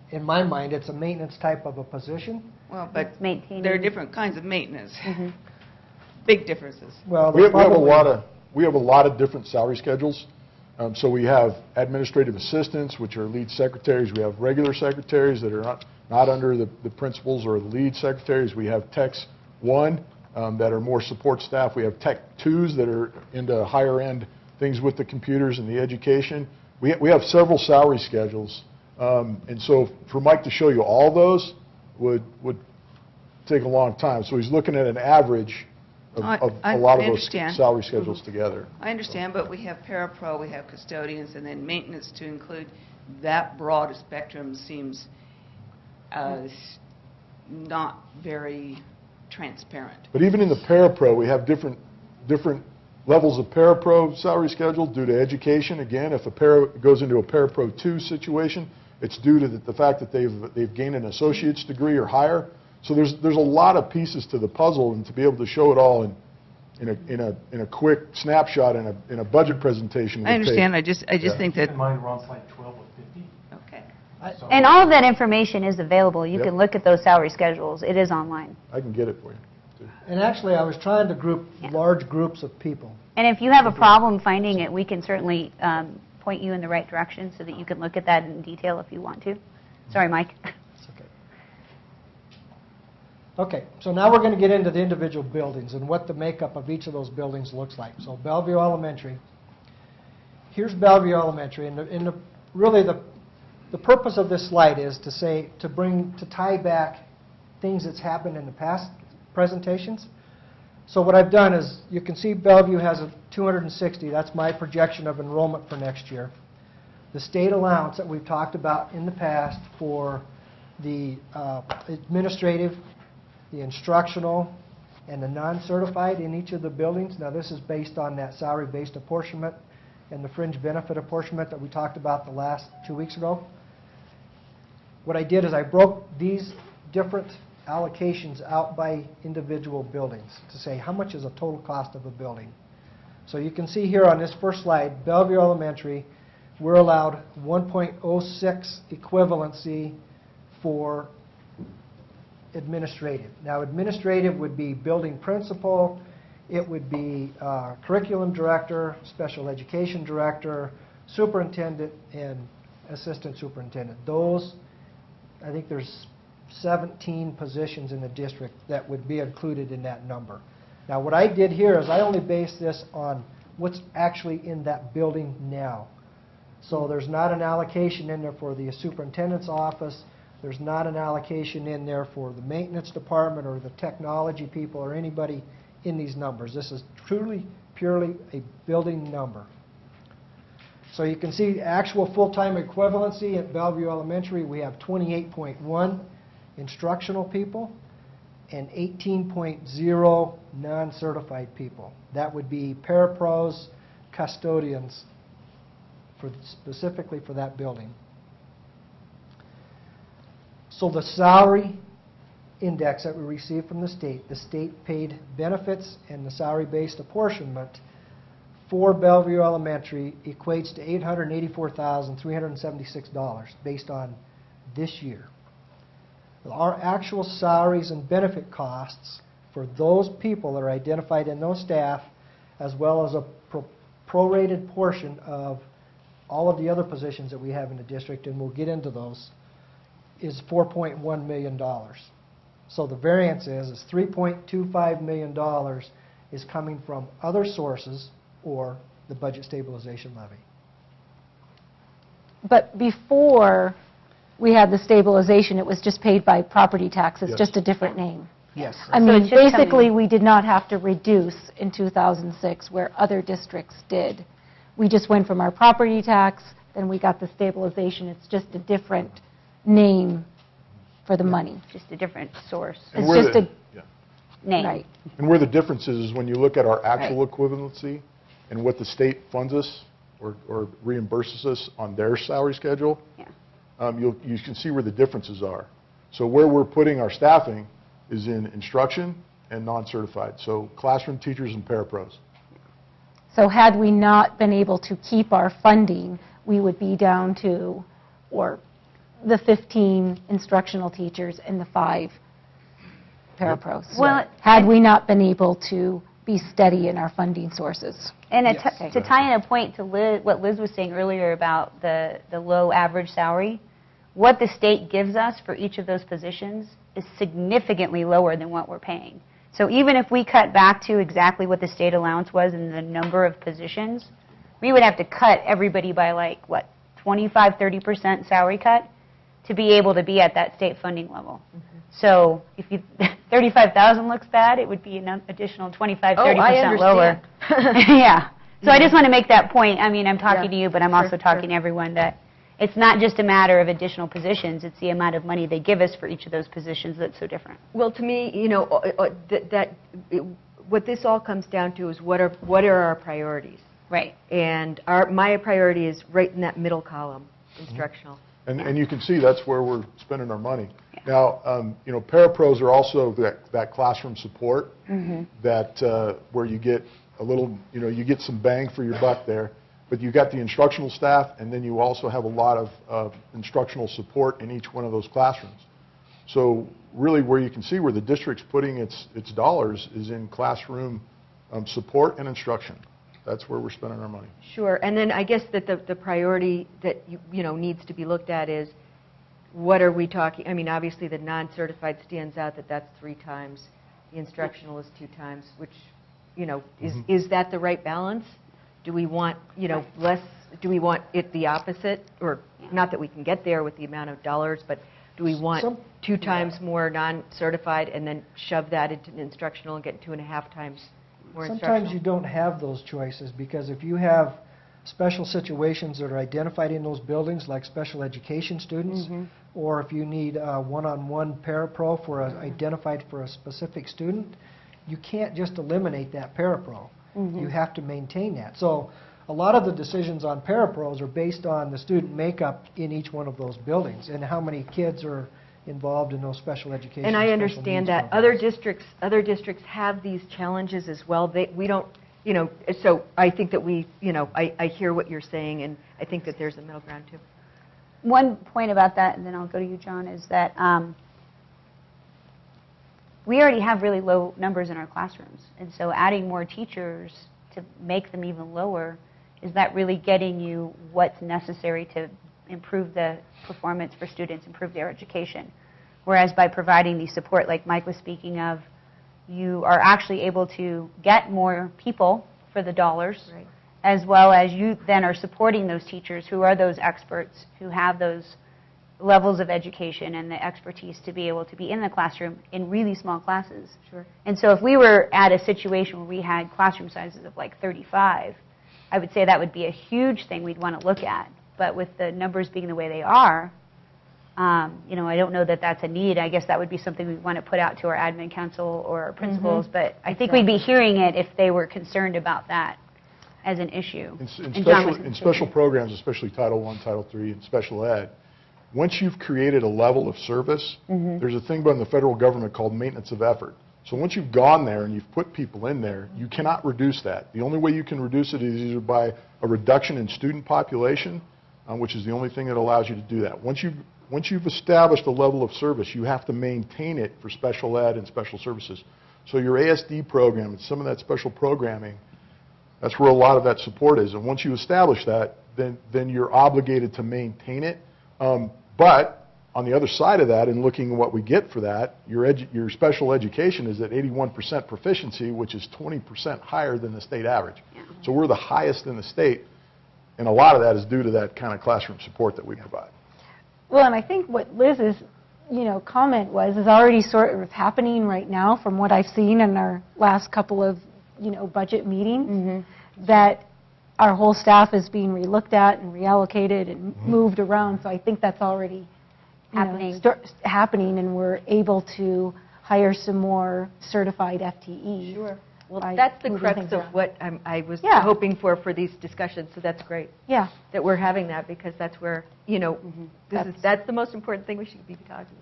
in my mind, it's a maintenance type of a position. Well, but It's maintaining. there are different kinds of maintenance. Big differences. Well, We have a probably- lot of different salary schedules. So we have administrative assistants, which are lead secretaries. We have regular secretaries that are not under the principals or the lead secretaries. We have techs 1 that are more support staff. We have tech 2s that are into higher end things with the computers and the education. We have several salary schedules. And so for Mike to show you all those would take a long time. So he's looking at an average of I a lot of those understand. salary schedules together. I understand, but we have parapro, we have custodians, and then maintenance to include that broad a spectrum seems not very transparent. But even in the parapro, we have different levels of parapro salary schedule due to education. Again, if a para goes into a parapro 2 situation, it's due to the fact that they've gained an associate's degree or higher. So there's a lot of pieces to the puzzle, and to be able to show it all in a quick snapshot in a budget presentation. I understand, I just think that, Keep in mind, we're on slide 12 of 50. okay. And all of that information is available. You Yep. can look at those salary schedules. It is online. I can get it for you. too. And actually, I was trying to group Yeah. large groups of people. And if you have a problem finding it, we can certainly point you in the right direction so that you can look at that in detail if you want to. Sorry, Mike. It's okay. Okay, so now we're going to get into the individual buildings and what the makeup of each of those buildings looks like. So Bellevue Elementary. Here's Bellevue Elementary, and really the purpose of this slide is to say, to tie back things that's happened in the past presentations. So what I've done is, you can see Bellevue has a 260, that's my projection of enrollment for next year. The state allowance that we've talked about in the past for the administrative, the instructional, and the non-certified in each of the buildings. Now this is based on that salary-based apportionment and the fringe benefit apportionment that we talked about the last 2 weeks ago. What I did is I broke these different allocations out by individual buildings to say how much is the total cost of a building. So you can see here on this first slide, Bellevue Elementary, we're allowed 1.06 equivalency for administrative. Now administrative would be building principal, it would be curriculum director, special education director, superintendent, and assistant superintendent. Those, I think there's 17 positions in the district that would be included in that number. Now what I did here is I only based this on what's actually in that building now. So there's not an allocation in there for the superintendent's office, there's not an allocation in there for the maintenance department or the technology people or anybody in these numbers. This is truly, purely a building number. So you can see actual full-time equivalency at Bellevue Elementary, we have 28.1 instructional people and 18.0 non-certified people. That would be parapros, custodians, specifically for that building. So the salary index that we received from the state paid benefits and the salary-based apportionment for Bellevue Elementary equates to $884,376 based on this year. Our actual salaries and benefit costs for those people that are identified in those staff, as well as a prorated portion of all of the other positions that we have in the district, and we'll get into those, is $4.1 million. So the variance is $3.25 million is coming from other sources or the budget stabilization levy. But before we had the stabilization, it was just paid by property taxes, Yes. just a different name. Yes. I So mean, it's just basically, coming- we did not have to reduce in 2006 where other districts did. We just went from our property tax, then we got the stabilization. It's just a different name for the money. Just a different source, And It's where just the- a, yeah. name. right. And where the difference is when you look at our actual equivalency and what the state funds us or reimburses us on their salary schedule, Yeah. you can see where the differences are. So where we're putting our staffing is in instruction and non-certified, so classroom teachers and parapros. So had we not been able to keep our funding, we would be down to, or the 15 instructional teachers and the 5 parapros. Well, Had we not been able to be steady in our funding sources. And Yes. to tie in a point to what Liz was saying earlier about the low average salary, what the state gives us for each of those positions is significantly lower than what we're paying. So even if we cut back to exactly what the state allowance was in the number of positions, we would have to cut everybody by like, what, 25, 30% salary cut to be able to be at that state funding level. So if you 35,000 looks bad, it would be an additional 25, 30% lower. Yeah. So I just want to make that point. I mean, I'm talking to you, but I'm also talking to everyone that it's not just a matter of additional positions, it's the amount of money they give us for each of those positions that's so different. Well, to me, you know, what this all comes down to is what are our priorities? Right. And my priority is right in that middle column, instructional. And you can see that's where we're spending our money. Now, you know, parapros are also that classroom support that where you get a little, you know, you get some bang for your buck there. But you got the instructional staff, and then you also have a lot of instructional support in each one of those classrooms. So really where you can see where the district's putting its dollars is in classroom support and instruction. That's where we're spending our money. Sure, and then I guess that the priority that, you know, needs to be looked at is what are we talking, I mean, obviously the non-certified stands out that that's 3 times, the instructional is 2 times, which, you know, is that the right balance? Do we want, you know, less, do we want it the opposite? Or not that we can get there with the amount of dollars, but Do we want Some- 2 times more non-certified and then shove that into instructional and get 2.5 times more instructional? Sometimes you don't have those choices, because if you have special situations that are identified in those buildings, like special education students, or if you need a one-on-one parapro identified for a specific student, you can't just eliminate that parapro. You have to maintain that. So a lot of the decisions on parapros are based on the student makeup in each one of those buildings and how many kids are involved in those special education. And I special understand needs that. programs. Other districts have these challenges as well. We don't, so I think that I hear what you're saying, and I think that there's a middle ground too. One point about that, and then I'll go to you, John, is that we already have really low numbers in our classrooms. And so adding more teachers to make them even lower, is that really getting you what's necessary to improve the performance for students, improve their education? Whereas by providing the support like Mike was speaking of, you are actually able to get more people for the dollars, Right. as well as you then are supporting those teachers who are those experts, who have those levels of education and the expertise to be able to be in the classroom in really small classes. Sure. And so if we were at a situation where we had classroom sizes of like 35, I would say that would be a huge thing we'd want to look at. But with the numbers being the way they are, I don't know that that's a need. I guess that would be something we'd want to put out to our admin council or our principals. But I think we'd be hearing it if they were concerned about that as an issue. In special programs, especially Title I, Title III, and special ed, once you've created a level of service, there's a thing by the federal government called maintenance of effort. So once you've gone there and you've put people in there, you cannot reduce that. The only way you can reduce it is either by a reduction in student population, which is the only thing that allows you to do that. Once you've established a level of service, you have to maintain it for special ed and special services. So your ASD program and some of that special programming, that's where a lot of that support is. And once you establish that, then you're obligated to maintain it. But on the other side of that, and looking at what we get for that, your special education is at 81% proficiency, which is 20% higher than the state average. So we're the highest in the state, and a lot of that is due to that kind of classroom support that we provide. Well, and I think what Liz's, comment is already sort of happening right now from what I've seen in our last couple of, budget meetings, that our whole staff is being relooked at and reallocated and moved around. So I think that's already happening, and we're able to hire some more certified FTEs. Sure. Well, by that's the moving crux things of around. what I was Yeah. hoping for these discussions, so that's great Yeah. that we're having that, because that's where, that's the most important thing we should be talking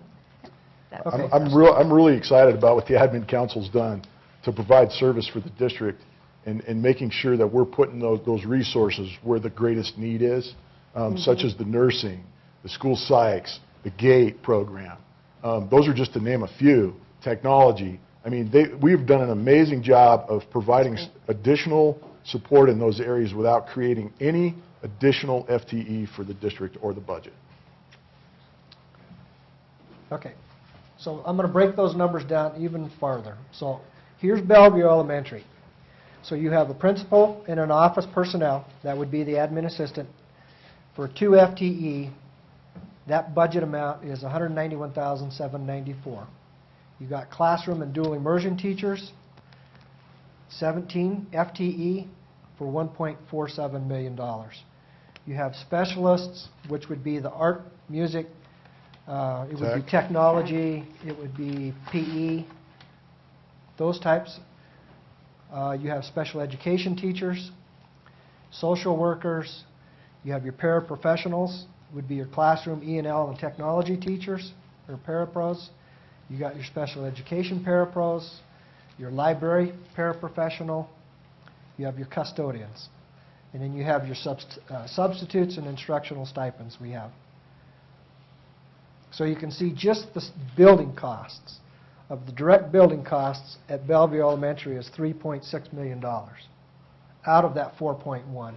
about. Okay. I'm really excited about what the admin council's done to provide service for the district and making sure that we're putting those resources where the greatest need is, such as the nursing, the school psychs, the GATE program. Those are just to name a few. Technology. I mean, we've done an amazing job of providing additional support in those areas without creating any additional FTE for the district or the budget. Okay, so I'm going to break those numbers down even farther. So here's Bellevue Elementary. So you have a principal and an office personnel, that would be the admin assistant, for 2 FTE. That budget amount is $191,794. You got classroom and dual immersion teachers, 17 FTE for $1.47 million. You have specialists, which would be the art, music, it would be technology, it would be PE, those types. You have special education teachers, social workers, you have your paraprofessionals, would be your classroom, E&L, and technology teachers, or parapros. You got your special education parapros, your library paraprofessional, you have your custodians, and then you have your substitutes and instructional stipends we have. So you can see just the building costs of the direct building costs at Bellevue Elementary is $3.6 million out of that 4.1.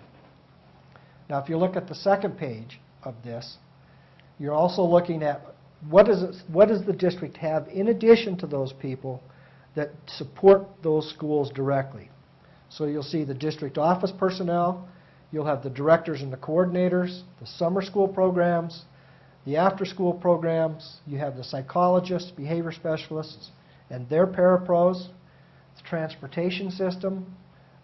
Now, if you look at the second page of this, you're also looking at what does the district have in addition to those people that support those schools directly. So you'll see the district office personnel, you'll have the directors and the coordinators, the summer school programs, the after-school programs, you have the psychologists, behavior specialists, and their parapros, the transportation system,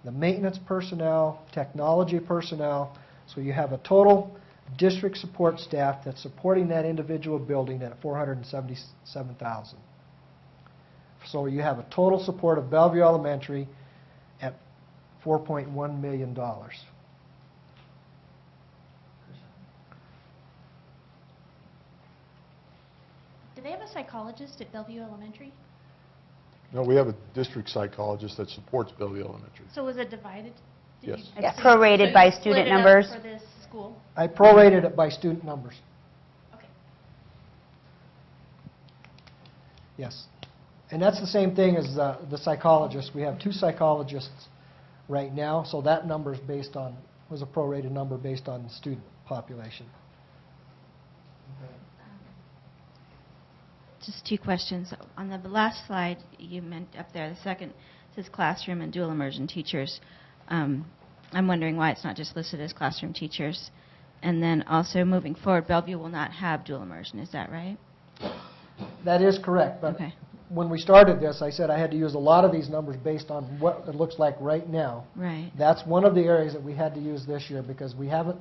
the maintenance personnel, technology personnel. So you have a total district support staff that's supporting that individual building at $477,000. So you have a total support of Bellevue Elementary at $4.1 million. Do they have a psychologist at Bellevue Elementary? No, we have a district psychologist that supports Bellevue Elementary. So was it divided? Did Yes. you- Yeah, so prorated you by split student it up numbers. For this school? I prorated it by student numbers. Okay. Yes. And that's the same thing as the psychologist. We have 2 psychologists right now, so that number is based on, was a prorated number based on the student population. Just 2 questions. On the last slide, you meant up there, the second says classroom and dual immersion teachers. I'm wondering why it's not just listed as classroom teachers. And then also moving forward, Bellevue will not have dual immersion, is that right? That is correct, but Okay. when we started this, I said I had to use a lot of these numbers based on what it looks like right now. Right. That's one of the areas that we had to use this year because we haven't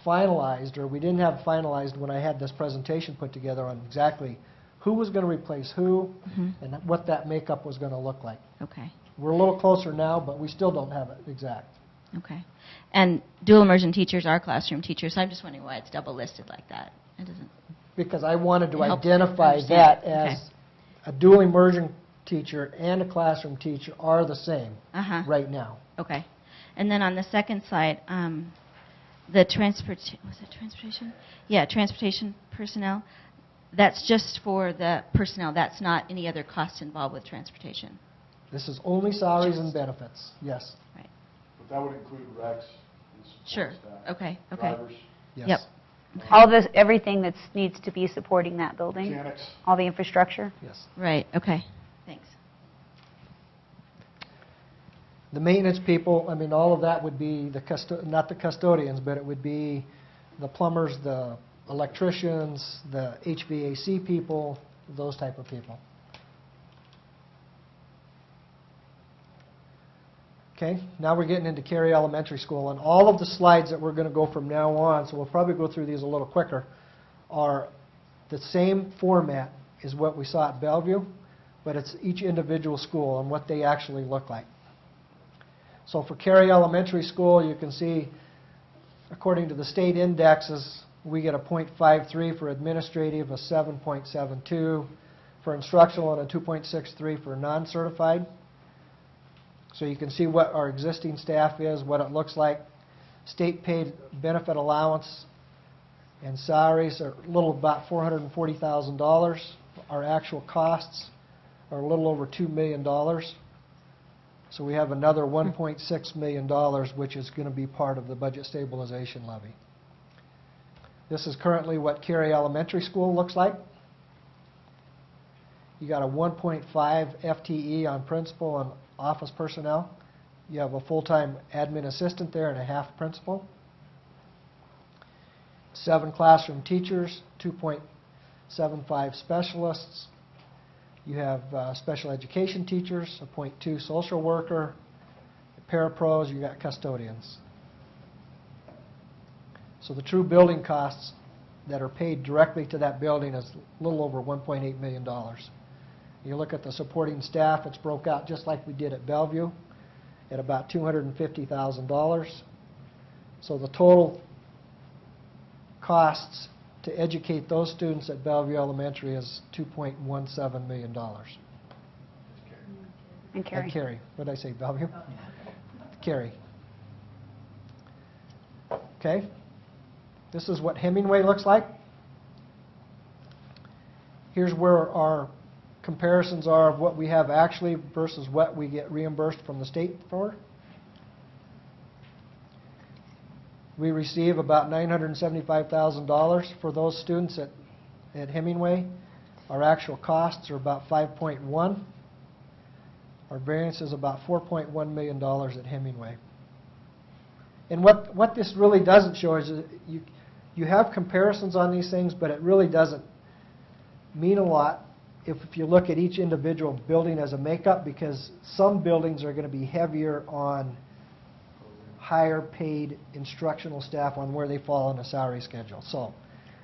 finalized, or we didn't have finalized when I had this presentation put together on exactly who was going to replace who and what that makeup was going to look like. Okay. We're a little closer now, but we still don't have it exact. Okay. And dual immersion teachers are classroom teachers. I'm just wondering why it's double listed like that. It doesn't. Because I wanted to It helps identify understand that it. as Okay. a dual immersion teacher and a classroom teacher are the same right now. Okay. And then on the second slide, the transportation? Yeah, transportation personnel. That's just for the personnel. That's not any other costs involved with transportation. This is only salaries and benefits, yes. Right. But that would include Rex, Sure. Okay. Okay. drivers, Yes. Yep. All this, everything that needs to be supporting that building? mechanics. All the infrastructure? Yes. Right. Okay. Thanks. The maintenance people, I mean, all of that would be not the custodians, but it would be the plumbers, the electricians, the HVAC people, those type of people. Okay, now we're getting into Cary Elementary School, and all of the slides that we're going to go from now on, so we'll probably go through these a little quicker, are the same format as what we saw at Bellevue, but it's each individual school and what they actually look like. So for Cary Elementary School, you can see, according to the state indexes, we get a .53 for administrative, a 7.72 for instructional, and a 2.63 for non-certified. So you can see what our existing staff is, what it looks like. State paid benefit allowance and salaries are a little about $440,000. Our actual costs are a little over $2 million. So we have another $1.6 million, which is going to be part of the budget stabilization levy. This is currently what Cary Elementary School looks like. You got a 1.5 FTE on principal and office personnel. You have a full-time admin assistant there and a half principal. 7 classroom teachers, 2.75 specialists. You have special education teachers, a .2 social worker, parapros, you got custodians. So the true building costs that are paid directly to that building is a little over $1.8 million. You look at the supporting staff, it's broke out just like we did at Bellevue at about $250,000. So the total costs to educate those students at Bellevue Elementary is $2.17 million. And Cary? Cary. What did I say, Bellevue? Cary. Okay. This is what Hemingway looks like. Here's where our comparisons are of what we have actually versus what we get reimbursed from the state for. We receive about $975,000 for those students at Hemingway. Our actual costs are about 5.1. Our variance is about $4.1 million at Hemingway. And what this really doesn't show is you have comparisons on these things, but it really doesn't mean a lot if you look at each individual building as a makeup, because some buildings are going to be heavier on higher paid instructional staff on where they fall on the salary schedule. So,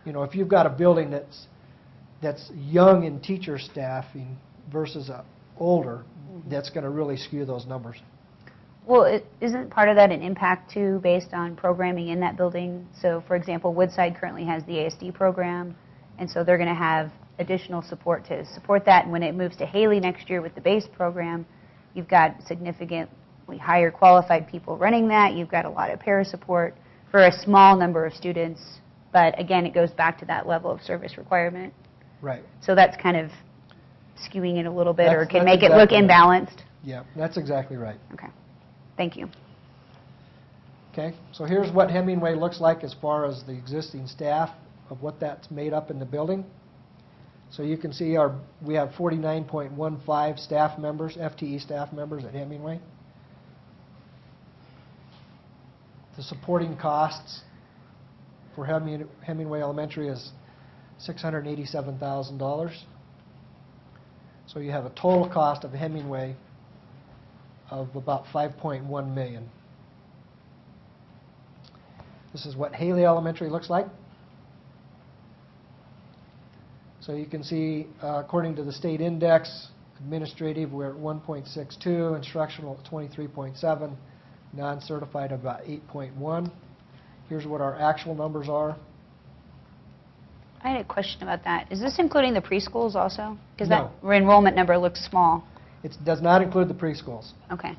if you've got a building that's young in teacher staffing versus older, that's going to really skew those numbers. Well, isn't part of that an impact too, based on programming in that building? So, for example, Woodside currently has the ASD program, and so they're going to have additional support to support that. And when it moves to Haley next year with the base program, you've got significantly higher qualified people running that. You've got a lot of para support for a small number of students. But again, it goes back to that level of service requirement. Right. So that's kind of skewing it a little bit, or That's can make it look exactly right. imbalanced. Yeah, that's exactly right. Okay. Thank you. Okay, so here's what Hemingway looks like as far as the existing staff of what that's made up in the building. So you can see we have 49.15 staff members, FTE staff members at Hemingway. The supporting costs for Hemingway Elementary is $687,000. So you have a total cost of Hemingway of about $5.1 million. This is what Haley Elementary looks like. So you can see, according to the state index, administrative, we're at 1.62, instructional at 23.7, non-certified about 8.1. Here's what our actual numbers are. I had a question about that. Is this including the preschools also? Because No. that enrollment number looks small. It does not include the preschools. Okay. And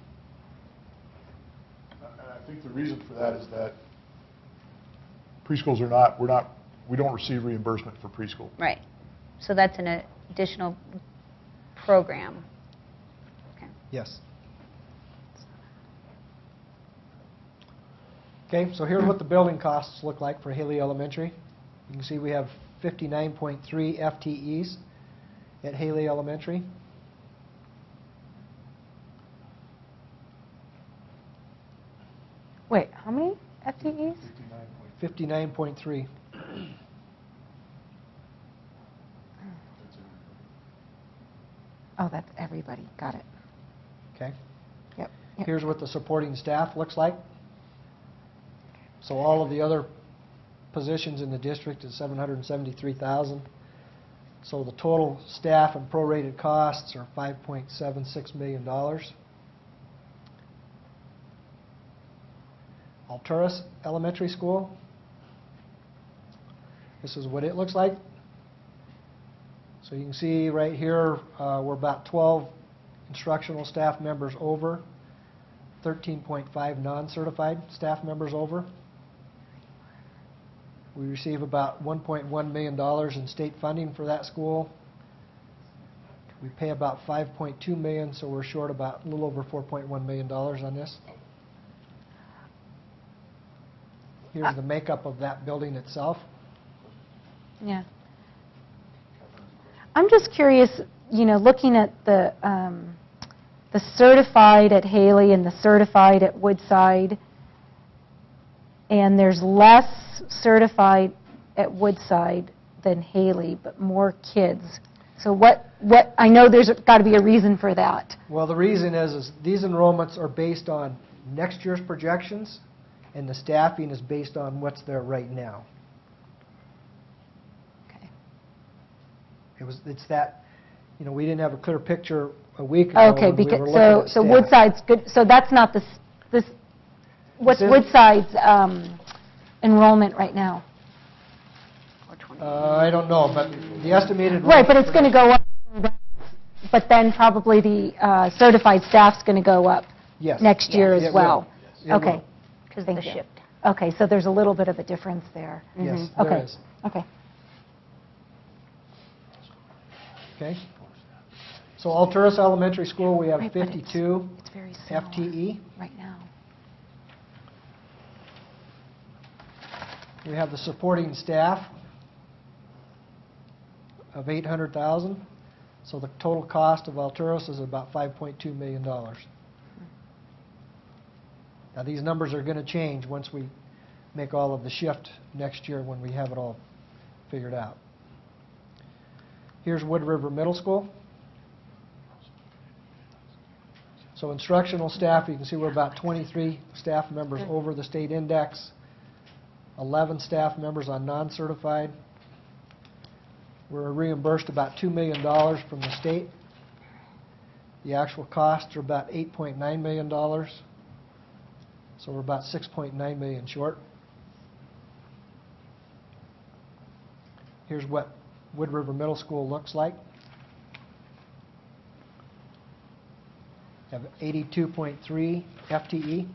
I think the reason for that is that preschools we don't receive reimbursement for preschool. Right. So that's an additional program. Okay. Yes. Okay, so here's what the building costs look like for Haley Elementary. You can see we have 59.3 FTEs at Haley Elementary. Wait, how many FTEs? 59.3. Oh, that's everybody. Got it. Okay. Yep. Here's what the supporting staff looks like. So all of the other positions in the district is $773,000. So the total staff and prorated costs are $5.76 million. Alturas Elementary School. This is what it looks like. So you can see right here, we're about 12 instructional staff members over, 13.5 non-certified staff members over. We receive about $1.1 million in state funding for that school. We pay about $5.2 million, so we're short about a little over $4.1 million on this. Here's the makeup of that building itself. Yeah. I'm just curious, looking at the certified at Haley and the certified at Woodside, and there's less certified at Woodside than Haley, but more kids. So I know there's got to be a reason for that. Well, the reason is these enrollments are based on next year's projections, and the staffing is based on what's there right now. Okay. It's that, we didn't have a clear picture a week ago Okay, when we were because looking at so staff. Woodside's good. So that's not this. What's This is- Woodside's enrollment right now? I don't know, but the estimated... Right, but it's going to go up. But then probably the certified staff's going to go up Yes. next year It as will. well. It Okay. will. Because Thank the you. shift. Okay, so there's a little bit of a difference there. Yes, there Okay. is. Okay. Okay. So Alturas Elementary School, we have Right, but it's- 52 It's very similar FTE. right now. We have the supporting staff of $800,000. So the total cost of Alturas is about $5.2 million. Now, these numbers are going to change once we make all of the shift next year when we have it all figured out. Here's Wood River Middle School. So instructional staff, you can see we're about 23 staff members over the state index, 11 staff members on non-certified. We're reimbursed about $2 million from the state. The actual costs are about $8.9 million. So we're about $6.9 million short. Here's what Wood River Middle School looks like. Have 82.3 FTE.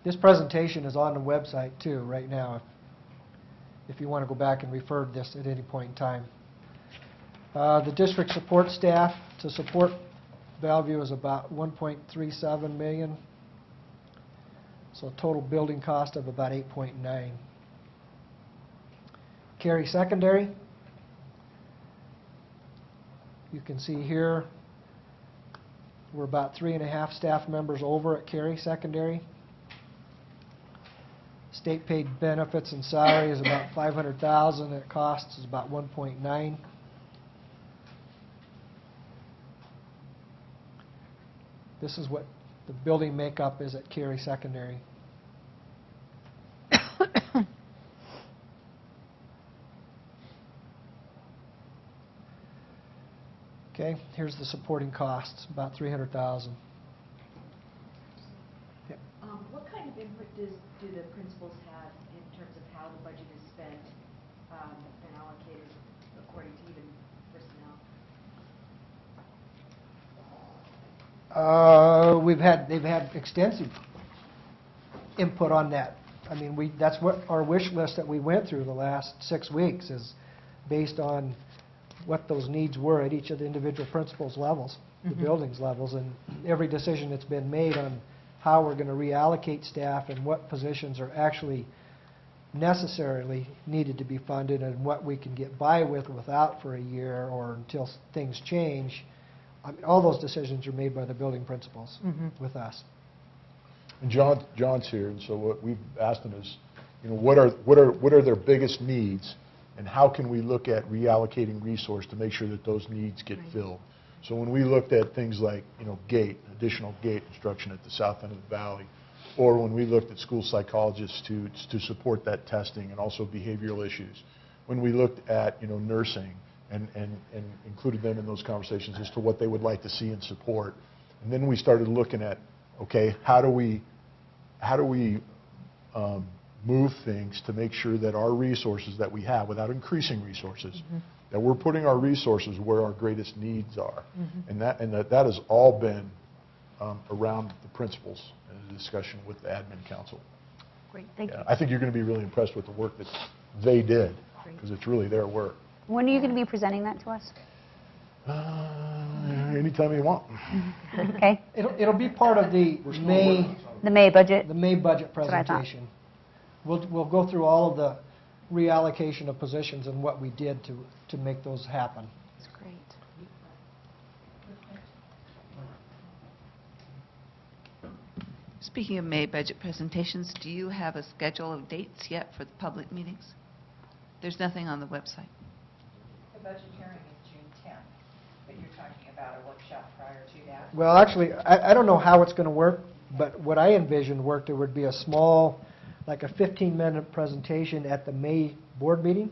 This presentation is on the website too right now if you want to go back and refer to this at any point in time. The district support staff to support Bellevue is about $1.37 million. So total building cost of about $8.9. Cary Secondary. You can see here we're about 3.5 staff members over at Cary Secondary. State paid benefits and salary is about $500,000, and it costs is about $1.9. This is what the building makeup is at Cary Secondary. Okay, here's the supporting costs, about $300,000. Yep. What kind of input do the principals have in terms of how the budget is spent and allocated according to even personnel? They've had extensive input on that. I mean, that's what our wish list that we went through the last 6 weeks is based on what those needs were at each of the individual principals' levels, the buildings' levels, and every decision that's been made on how we're going to reallocate staff and what positions are actually necessarily needed to be funded and what we can get by with without for a year or until things change. I mean, all those decisions are made by the building principals with us. And John's here, and so what we've asked him is, you know, what are their biggest needs, and how can we look at reallocating resource to make sure that those needs get filled? So when we looked at things like, you know, additional gate instruction at the south end of the valley, or when we looked at school psychologists to support that testing and also behavioral issues, when we looked at, you know, nursing and included them in those conversations as to what they would like to see and support, and then we started looking at, okay, how do we move things to make sure that our resources that we have, without increasing resources, that we're putting our resources where our greatest needs are. And that has all been around the principals in a discussion with the admin council. Great, thank you. I think you're going to be really impressed with the work that they did, because it's really their work. When are you going to be presenting that to us? Anytime you want. Okay. It'll be part of the May budget? The May budget That's what I thought. presentation. We'll go through all of the reallocation of positions and what we did to make those happen. That's great. Speaking of May budget presentations, do you have a schedule of dates yet for the public meetings? There's nothing on the website. The budget hearing is June 10th, but you're talking about a workshop prior to that? Well, actually, I don't know how it's going to work, but what I envisioned worked, there would be a small, like a 15-minute presentation at the May board meeting,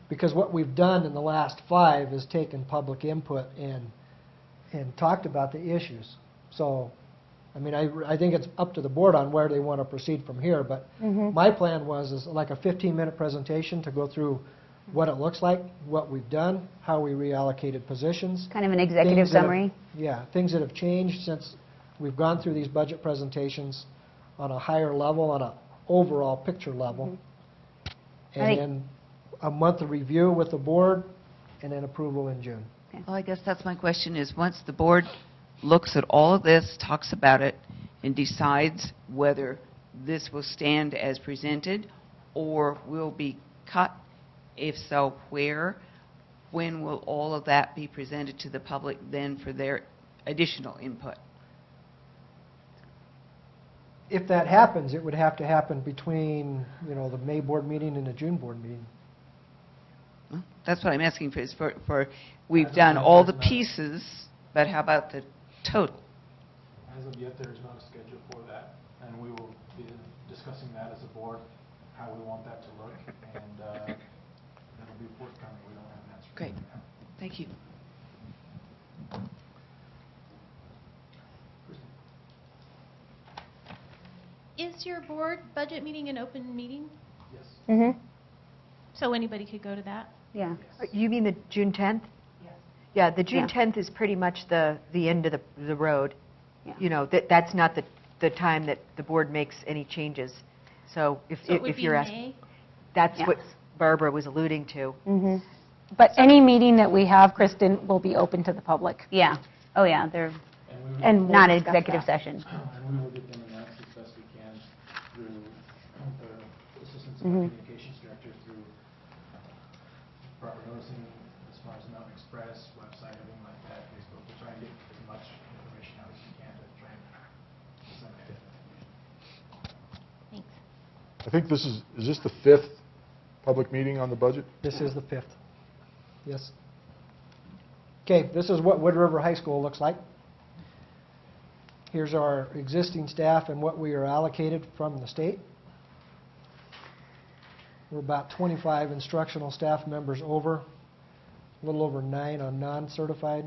because what we've done in the last 5 is taken public input and talked about the issues. So, I mean, I think it's up to the board on where they want to proceed from here, but my plan is like a 15-minute presentation to go through what it looks like, what we've done, how we reallocated positions. Kind of an executive summary? Things that have changed since we've gone through these budget presentations on a higher level, on an overall picture level. And then a month of review with the board, and then approval in June. Well, I guess that's my question is, once the board looks at all of this, talks about it, and decides whether this will stand as presented or will be cut, if so, where, when will all of that be presented to the public then for their additional input? if that happens, it would have to happen between, the May board meeting and the June board meeting. That's what I'm asking for, is we've done all the pieces, but how about the total? As of yet, there is not a schedule for that, and we will be discussing that as a board, how we want that to look, and that'll be forthcoming. We don't have an answer. Great. Thank you. Is your board budget meeting an open meeting? Yes. Mm-hmm. So anybody could go to that? Yeah. You mean the June 10th? Yes. Yeah, the June Yeah. 10th is pretty much the end of the road. Yeah. That's not the time that the board makes any changes. So So it would if be you're asking, May? that's what Yes. Barbara was alluding to. Mhm. But any meeting that we have, Kristen, will be open to the public. Yeah, oh yeah, they're, And we will, And not we'll an discuss executive that. session. and we will get them announced as best we can through the assistant Mhm. communications director, through proper noticing as far as Mountain Express, website, everything like that, Facebook. We'll try and get as much information out as we can to try and disseminate it. Thanks. I think this is this the 5th public meeting on the budget? This is the 5th. Yes. Okay, this is what Wood River High School looks like. Here's our existing staff and what we are allocated from the state. We're about 25 instructional staff members over, a little over 9 on non-certified.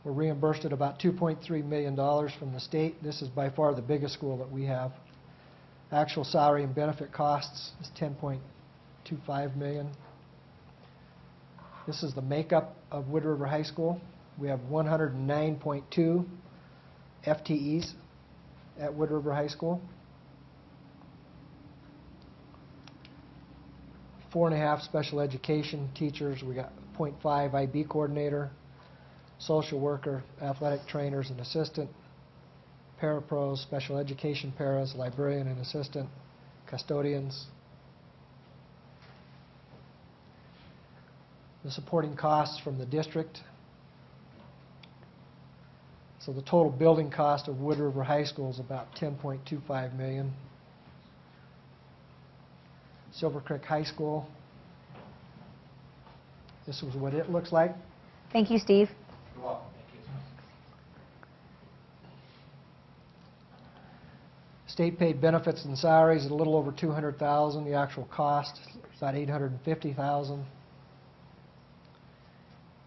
We're reimbursed at about $2.3 million from the state. This is by far the biggest school that we have. Actual salary and benefit costs is $10.25 million. This is the makeup of Wood River High School. We have 109.2 FTEs at Wood River High School. 4.5 special education teachers. We got 0.5 IB coordinator, social worker, athletic trainers and assistant, parapros, special education paras, librarian and assistant, custodians. The supporting costs from the district. So the total building cost of Wood River High School is about $10.25 million. Silver Creek High School. This is what it looks like. Thank you, Steve. You're welcome. Thank you. State paid benefits and salaries at a little over $200,000. The actual cost is about $850,000.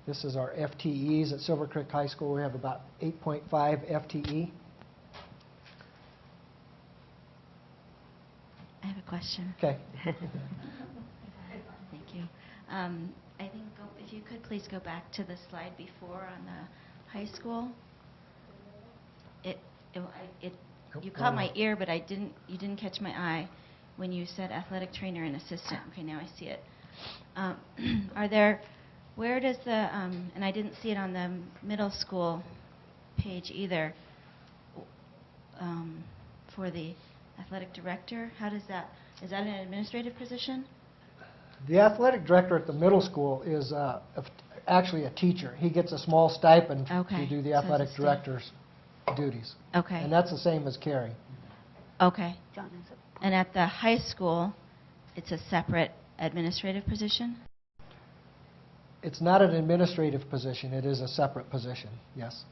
This is our FTEs at Silver Creek High School. We have about 8.5 FTE. I have a question. Okay. Thank you. I think if you could please go back to the slide before on the high school. You caught my ear, but you didn't catch my eye when you said athletic trainer and assistant. Okay, now I see it. Where does the, and I didn't see it on the middle school page either, for the athletic director? How does that, is that an administrative position? The athletic director at the middle school is actually a teacher. He gets a small stipend Okay, to do the so it's athletic a stip- director's duties. Okay. And that's the same as Carrie. Okay. John has a And at the high school, it's a separate administrative position? It's not an administrative position. It is a separate position, yes.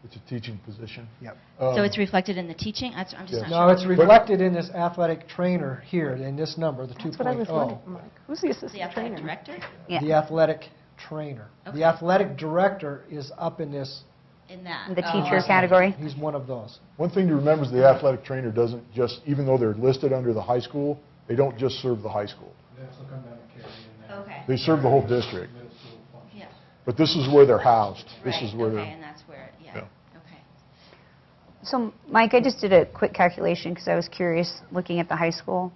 It's a teaching position. Yep. So it's reflected in the teaching? I'm just Yeah. not No, sure. it's reflected in this athletic trainer here, in this number, the 2.0. That's what I was wondering. I'm like, who's the The assistant athletic trainer? director? Yeah. The athletic trainer. Okay. The athletic director is up in this. In that? The Oh, teacher okay. category? He's one of those. One thing to remember is the athletic trainer doesn't just, even though they're listed under the high school, they don't just serve the high school. They also come down to Carrie and then. Okay. They serve the whole district. Middle school function. Yeah. But this is where they're housed. This Right, is where okay, they're, and that's where, yeah, Yeah. okay. So, Mike, I just did a quick calculation because I was curious looking at the high school.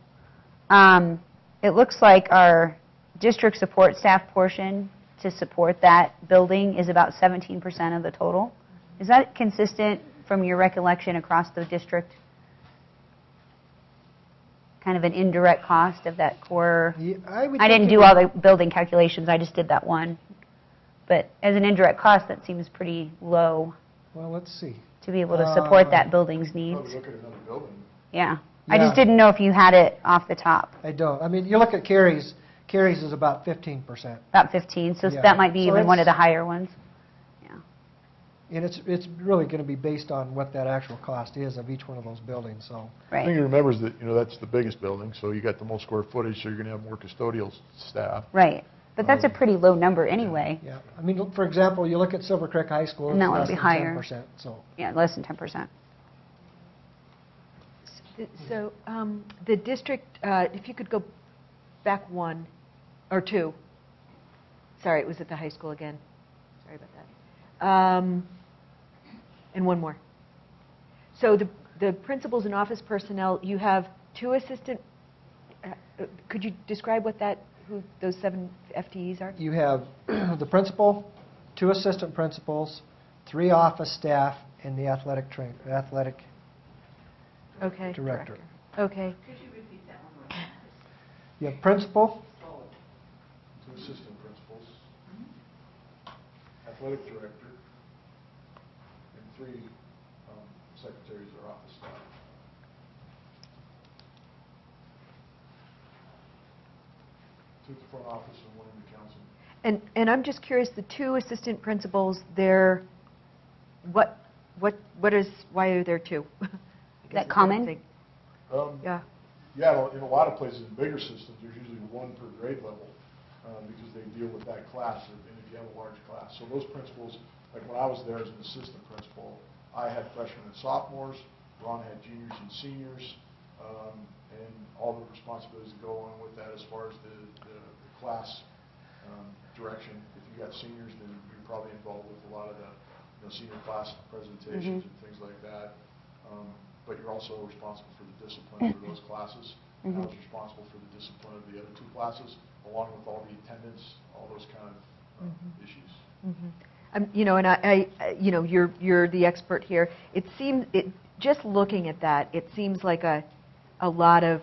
It looks like our district support staff portion to support that building is about 17% of the total. Is that consistent from your recollection across the district? Kind of an indirect cost of that core? Yeah, I didn't do all the building calculations, I just did that one. But as an indirect cost, that seems pretty low. Well, let's see. to be able to support that building's needs? Probably look at another building. Yeah. I just Yeah. didn't know if you had it off the top. I don't. I mean, you look at Carey's is about 15%. About 15, so Yeah. that might be So even one of it's- the higher ones. And it's really going to be based on what that actual cost is of each one of those buildings, so. The thing Right, to remember is that, that's the biggest building, so you got the most square footage, so you're going to have more custodial staff. right. But that's a pretty low number anyway. Yeah. I mean, for example, you look at Silver Creek High School, And that it's would less be than higher. 10%, so. Yeah, less than 10%. So the district, if you could go back one or two. Sorry, it was at the high school again. Sorry about that. And one more. So the principals and office personnel, you have 2 assistant, could you describe who those 7 FTEs are? You have the principal, 2 assistant principals, 3 office staff, and the athletic Okay. director. Okay. Could you repeat that one more time? You have principal, 2 assistant principals, athletic director, and 3 secretaries or office staff. 2 at the front office and 1 in the council. And I'm just curious, the 2 assistant principals, why are there 2? I guess That is what I'm common? saying. Yeah. Yeah. Yeah, in a lot of places, in bigger systems, there's usually 1 per grade level, because they deal with that class, and if you have a large class. So those principals, like when I was there as an assistant principal, I had freshmen and sophomores, Ron had juniors and seniors, and all the responsibilities that go along with that as far as the class direction. If you got seniors, then you're probably involved with a lot of the senior class presentations and things like that. But you're also responsible for the discipline for those classes. And I was responsible for the discipline of the other 2 classes, along with all the attendance, all those kind of issues. And you're the expert here. It seems, just looking at that, it seems like a lot of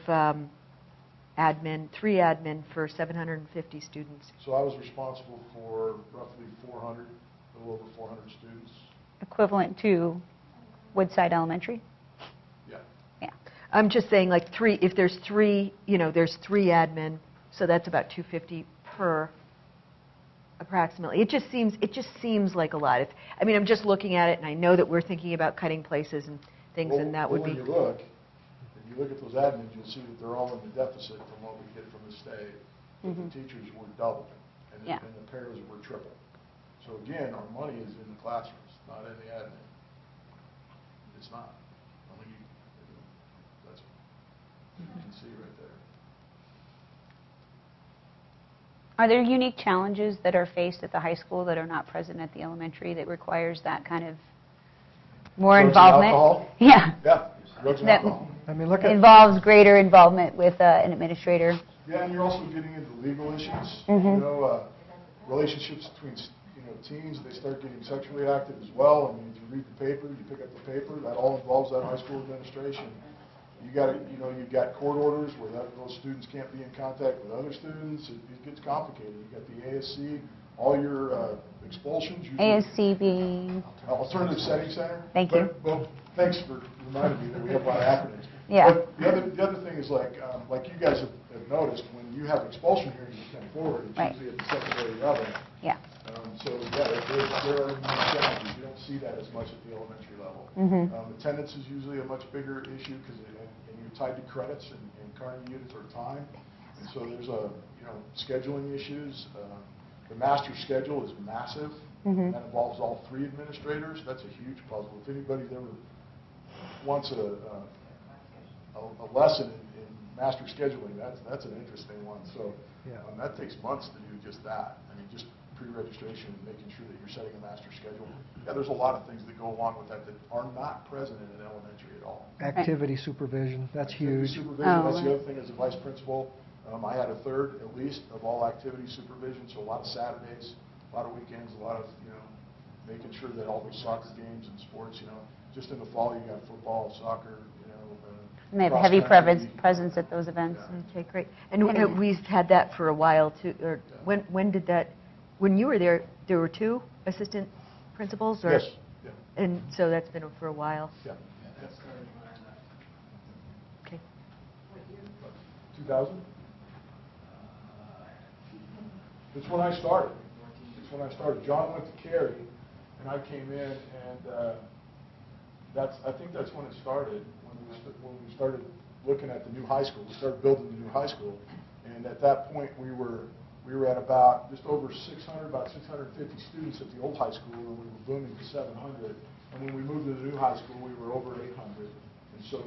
admin, 3 admin for 750 students. So I was responsible for roughly 400, a little over 400 students. Equivalent to Woodside Elementary? Yeah. Yeah. I'm just saying, like 3. If there's 3, there's 3 admin, so that's about 250 per, approximately. It just seems like a lot. I'm just looking at it, and I know that we're thinking about cutting places and things, and that would be. When you look at those admins, you'll see that they're all in the deficit from what we get from the state. But the teachers were double, and the pairs were triple. So again, our money is in the classrooms, not in the admin. It's not. That's you can see right there. Are there unique challenges that are faced at the high school that are not present at the elementary that requires that kind of more Drugs and involvement? alcohol? Yeah. Yeah, drugs and That alcohol. Look at. involves greater involvement with an administrator. Yeah, and you're also getting into legal issues. Relationships between teens, they start getting sexually active as well. If you read the paper, you pick up the paper, that all involves that high school administration. You've got court orders where those students can't be in contact with other students. It gets complicated. You've got the ASC, all your expulsions. ASC being? Alternative Setting Center. Thank you. Well, thanks for reminding me that we have a lot of acronyms. Yeah. But the other thing is like you guys have noticed, when you have expulsion hearings that come forward, it's usually at the secondary level. Yeah. So yeah, there are challenges. You don't see that as much at the elementary level. Attendance is usually a much bigger issue because you're tied to credits and Carnegie units or time. And so there's scheduling issues. The master schedule is massive. And that involves all 3 administrators. That's a huge puzzle. If anybody's ever wants a lesson in master scheduling, that's an interesting one. So that takes months to do just that. Just pre-registration and making sure that you're setting a master schedule. Yeah, there's a lot of things that go along with that are not present in an elementary at all. Activity supervision, that's huge. Supervision, that's the other thing as a vice principal. I had a third, at least, of all activity supervision, so a lot of Saturdays, a lot of weekends, a lot of, making sure that all those soccer games and sports, just in the fall, you got football, soccer, And they have a heavy presence at those events. Okay, great. And we've had that for a while, too. Or when did that, when you were there were 2 assistant principals? Or? Yes. Yeah. And so that's been for a while. Yeah. That's starting when I left. Okay. 2000? It's when I started. It's when I started. John went to Cary, and I came in, and I think that's when it started, when we started looking at the new high school. We started building the new high school, and at that point, we were at about just over 600, about 650 students at the old high school, and we were booming to 700. And when we moved to the new high school, we were over 800. And so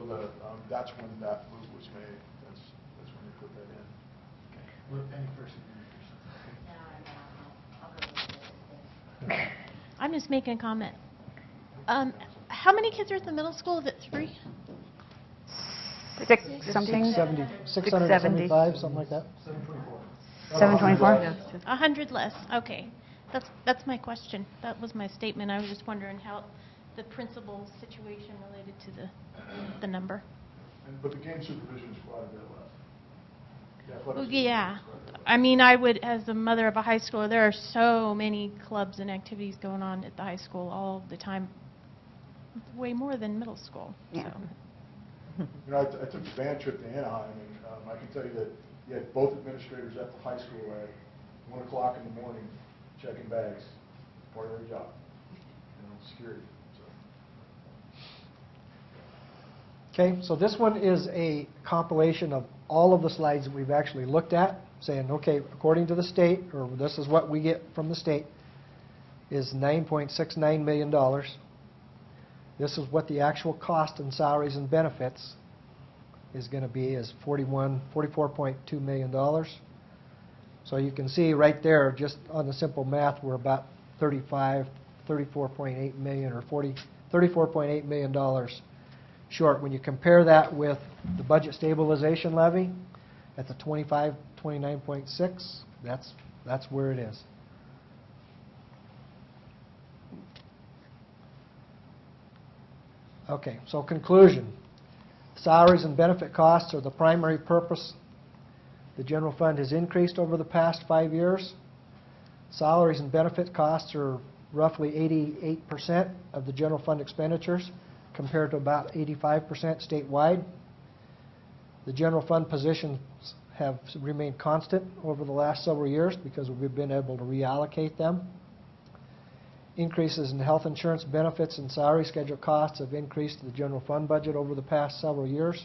that's when that move was made. That's when we put that in. We're Penny first. I'm just making a comment. How many kids are at the middle school? Is it 3? Six something? 675, something like that. 724? 100 less, okay. That's my question. That was my statement. I was just wondering how the principal situation related to the number. But the game supervision is quite a bit less. The athletics Well, supervision yeah. is quite a bit less. I mean, I would, as the mother of a high schooler, there are so many clubs and activities going on at the high school all the time, way more than middle school. Yeah. So. You know, I took the band trip to Anaheim, and I can tell you that you had both administrators at the high school at 1 o'clock in the morning checking bags, part of their job, security. Okay, so this one is a compilation of all of the slides that we've actually looked at, saying, okay, according to the state, or this is what we get from the state, is $9.69 million. This is what the actual cost in salaries and benefits is going to be, is $44.2 million. So you can see right there, just on the simple math, we're about $34.8 million, or $34.8 million short. When you compare that with the budget stabilization levy at the 29.6, that's where it is. Okay, so conclusion. Salaries and benefit costs are the primary purpose. The general fund has increased over the past 5 years. Salaries and benefit costs are roughly 88% of the general fund expenditures, compared to about 85% statewide. The general fund positions have remained constant over the last several years because we've been able to reallocate them. Increases in health insurance benefits and salary schedule costs have increased the general fund budget over the past several years.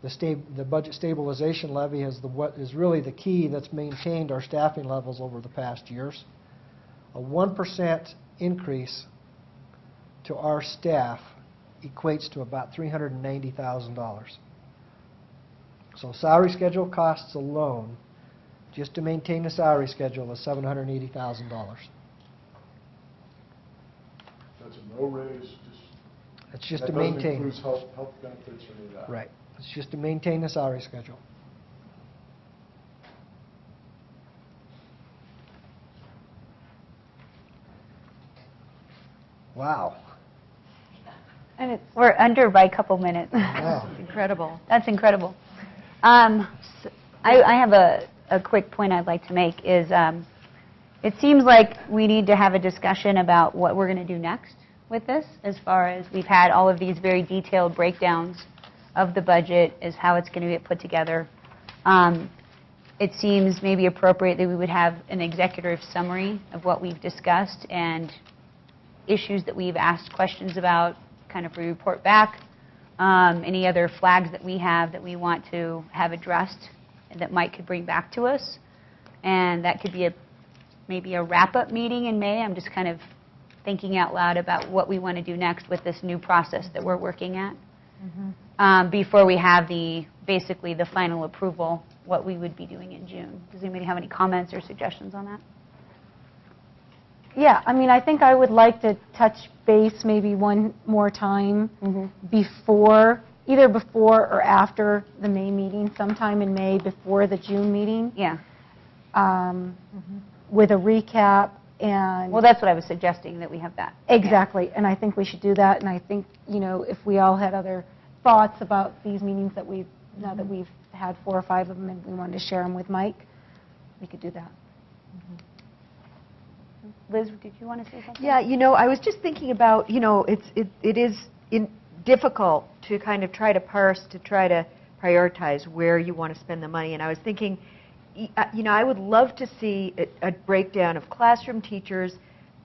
The budget stabilization levy is what is really the key that's maintained our staffing levels over the past years. A 1% increase to our staff equates to about $390,000. So salary schedule costs alone, just to maintain the salary schedule, is $780,000. That's a no raise. It's just that to maintain. That doesn't include health benefits or any of that. Right. It's just to maintain the salary schedule. Wow. And we're under by a couple minutes. Wow. Incredible. That's incredible. I have a quick point I'd like to make is it seems like we need to have a discussion about what we're going to do next with this, as far as we've had all of these very detailed breakdowns of the budget, as how it's going to get put together. It seems maybe appropriate that we would have an executive summary of what we've discussed and issues that we've asked questions about, kind of report back. Any other flags that we have that we want to have addressed that Mike could bring back to us. And that could be maybe a wrap-up meeting in May. I'm just kind of thinking out loud about what we want to do next with this new process that we're working at. Before we have basically the final approval, what we would be doing in June. Does anybody have any comments or suggestions on that? Yeah, I mean, I think I would like to touch base maybe one more time either before or after the May meeting, sometime in May before the June meeting. Yeah. With a recap and... Well, that's what I was suggesting, that we have that. Exactly, and I think we should do that, and I think, if we all had other thoughts about these meetings that now that we've had 4 or 5 of them and we wanted to share them with Mike, we could do that. Liz, did you want to say something? Yeah, I was just thinking about, it is difficult to kind of try to parse, to try to prioritize where you want to spend the money. And I was thinking, I would love to see a breakdown of classroom teachers,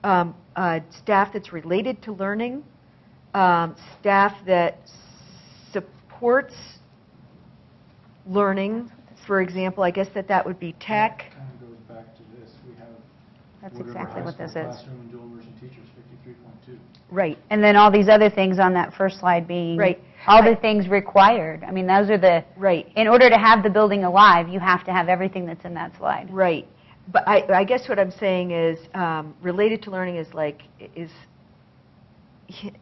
staff that's related to learning, staff that supports learning. For example, I guess that would be tech. Kind of goes back to this. We have That's Wood River exactly High what School this is. Classroom and dual immersion teachers, 53.2. Right. And then all these other things on that first slide being Right. all the things required. I mean, those are the, Right. in order to have the building alive, you have to have everything that's in that slide. Right. But I guess what I'm saying is, related to learning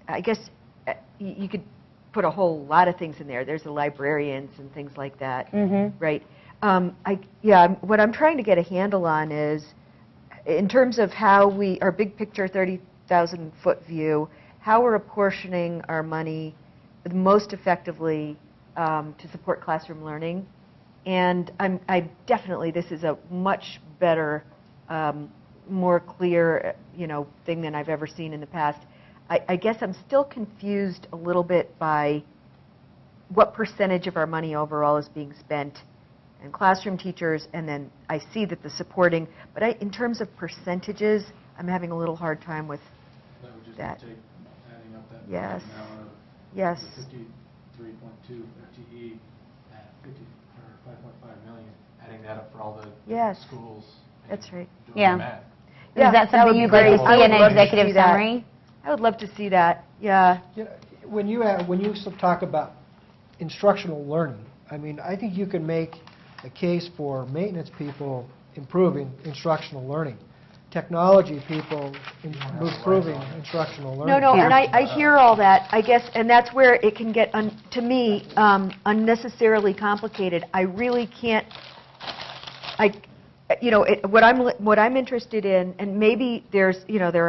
I guess you could put a whole lot of things in there. There's the librarians and things like that, right? What I'm trying to get a handle on is, in terms of how our big picture 30,000-foot view, how we're apportioning our money most effectively to support classroom learning. And this is a much better, more clear, thing than I've ever seen in the past. I guess I'm still confused a little bit by what percentage of our money overall is being spent in classroom teachers, and then I see that the supporting, but in terms of percentages, I'm having a little hard time with That would just that. take adding up that Yes. amount of Yes. the 53.2 FTE at 5.5 million, Adding that up for all the Yes. schools. and That's right. doing Yeah. the math. Yeah, Is that that would something be you'd like great. to I see in would an love to executive see that. summary? I would love to see that, yeah. When you talk about instructional learning, I mean, I think you can make a case for maintenance people improving instructional learning, technology people improving instructional learning. No, Yeah. and I hear all that, I guess, and that's where it can get, to me, unnecessarily complicated. I really can't, what I'm interested in, and maybe there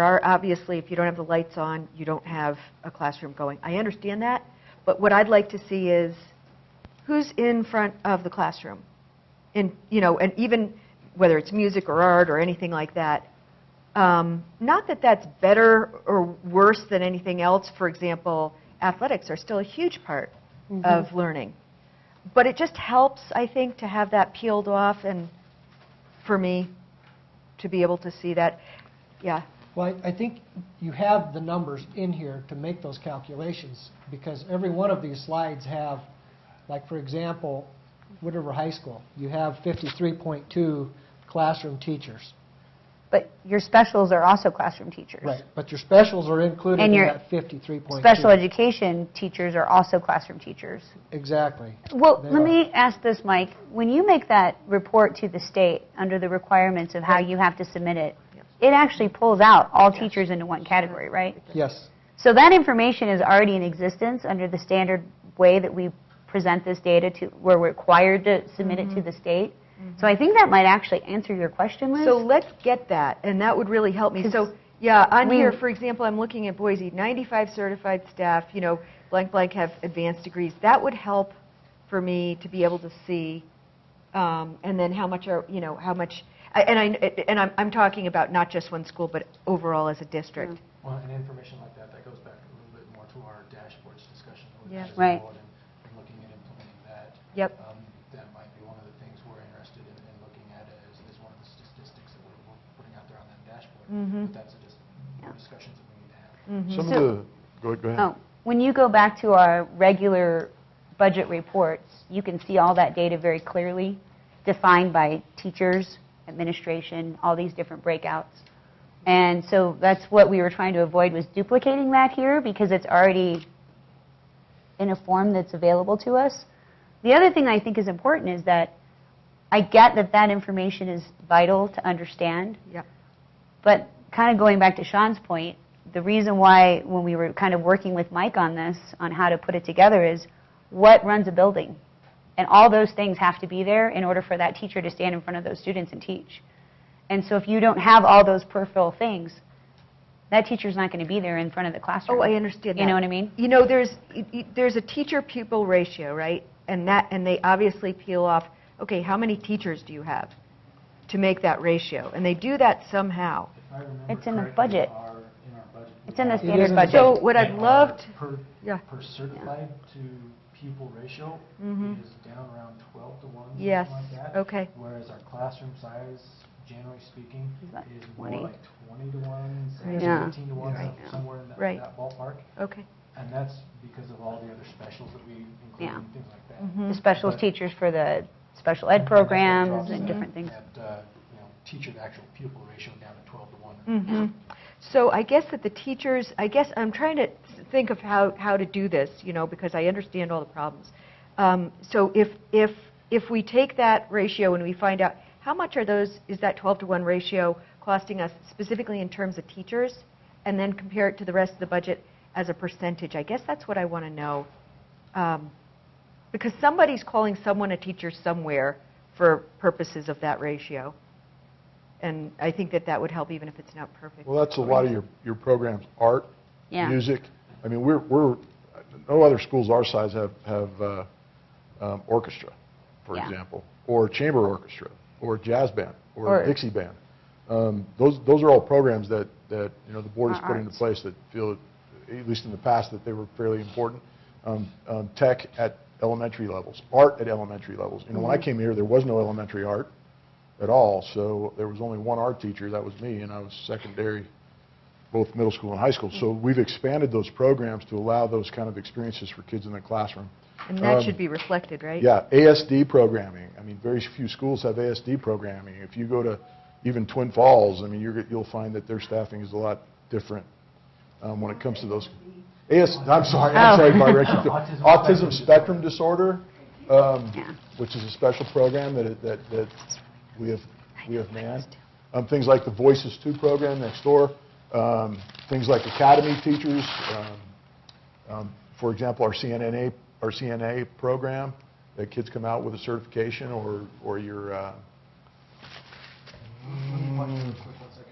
are obviously, if you don't have the lights on, you don't have a classroom going. I understand that, but what I'd like to see is who's in front of the classroom, and even whether it's music or art or anything like that. Not that that's better or worse than anything else. For example, athletics are still a huge part of learning, but it just helps, I think, to have that peeled off, and for me to be able to see that. Yeah. Well, I think you have the numbers in here to make those calculations, because every one of these slides have, like, for example, Wood River High School, you have 53.2 classroom teachers. But your specials are also classroom teachers. Right, but your specials are included And in your that 53.2. Special education teachers are also classroom teachers. Exactly. Well, They let are. me ask this, Mike. When you make that report to the state under the requirements of how you have to submit it, it actually pulls out all teachers into one category, right? Yes. So that information is already in existence under the standard way that we present this data to, we're required to submit it to the state. So I think that might actually answer your question, Liz. So let's get that, and that would really help me. So, yeah, on here, for example, I'm looking at Boise, 95 certified staff, blank, blank have advanced degrees. That would help for me to be able to see, and then how much I'm talking about not just one school, but overall as a district. Well, and information like that goes back a little bit more to our dashboards discussion. that we Yeah. had as Right. well, and looking at implementing that. Yep. That might be one of the things we're interested in looking at as one of the statistics that we're putting out there on that dashboard. But that's just discussions that we need to have. Some So- of the, go ahead. Oh, when you go back to our regular budget reports, you can see all that data very clearly, defined by teachers, administration, all these different breakouts. And so that's what we were trying to avoid, was duplicating that here, because it's already in a form that's available to us. The other thing I think is important is that I get that that information is vital to understand. Yep. But kind of going back to Sean's point, the reason why when we were kind of working with Mike on this, on how to put it together, is what runs a building? And all those things have to be there in order for that teacher to stand in front of those students and teach. And so if you don't have all those peripheral things, that teacher's not going to be there in front of the classroom. Oh, I understand that. You know what I mean? There's a teacher-pupil ratio, right? And they obviously peel off, okay, how many teachers do you have to make that ratio? And they do that somehow. I remember It's in the correctly, budget. in our budget. It's in the It is standard in the budget. So what I'd And love our to, Per yeah. per certified to pupil ratio Mhm. is down around 12 to 1, Yes, something like that. okay. Whereas our classroom size, generally speaking, Is about is 20. more like 20 to 1, Yeah. 18 to 1, Right. somewhere in Right. that ballpark. Okay. And that's because of all the other specials that we include Yeah. and things like that. Mhm. The specials But- teachers for the special ed And that's what programs drops and that- different things. That, teacher to actual pupil ratio down to 12 to 1. Mhm. So I guess that the teachers, I guess I'm trying to think of how to do this, because I understand all the problems. So if we take that ratio and we find out, how much is that 12 to 1 ratio costing us specifically in terms of teachers, and then compare it to the rest of the budget as a percentage? I guess that's what I want to know. Because somebody's calling someone a teacher somewhere for purposes of that ratio. And I think that would help even if it's not perfect. Well, that's a lot of your programs, art, Yeah. music. I mean, we're no other schools our size have orchestra, for Yeah. example, or chamber orchestra, or jazz band, or Or- Dixie band. Those are all programs that the board has Are put into arts. place that feel, at least in the past, that they were fairly important. Tech at elementary levels, art at elementary levels. When I came here, there was no elementary art at all, so there was only one art teacher, that was me, and I was secondary, both middle school and high school. So we've expanded those programs to allow those kind of experiences for kids in the classroom. And that should be reflected, right? Yeah, ASD programming. I mean, very few schools have ASD programming. If you go to even Twin Falls, I mean, you'll find that their staffing is a lot different when it comes to those. I'm sorry, Barbara. Autism spectrum disorder, which is a special program that we have manned. Things like the Voices 2 program next door. Things like academy teachers. For example, our CNA program, that kids come out with a certification or your.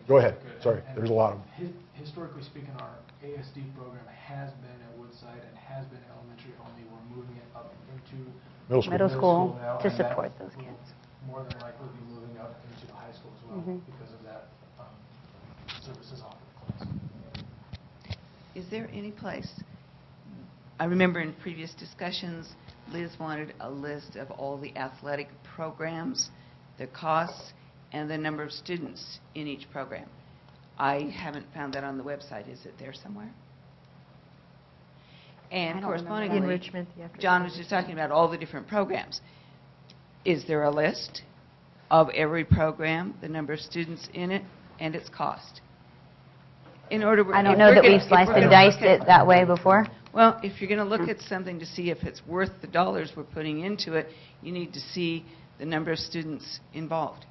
Go ahead. Sorry, there's a lot of them. Historically speaking, our ASD program has been at Woodside and has been elementary only. We're moving it up into Middle school. now, to and that support those will kids. More than likely be moving up into the high school as well because of that services offered class. Is there any place, I remember in previous discussions, Liz wanted a list of all the athletic programs, the costs, and the number of students in each program. I haven't found that on the website. Is it there somewhere? And I don't remember correspondingly, Enrichment, the after John was just talking about all the different programs. Is there a list of every program, the number of students in it, and its cost? In order, I don't if know we're that gonna- we've if sliced we're and gonna diced look at- it that way before. Well, if you're going to look at something to see if it's worth the dollars we're putting into it, you need to see the number of students involved.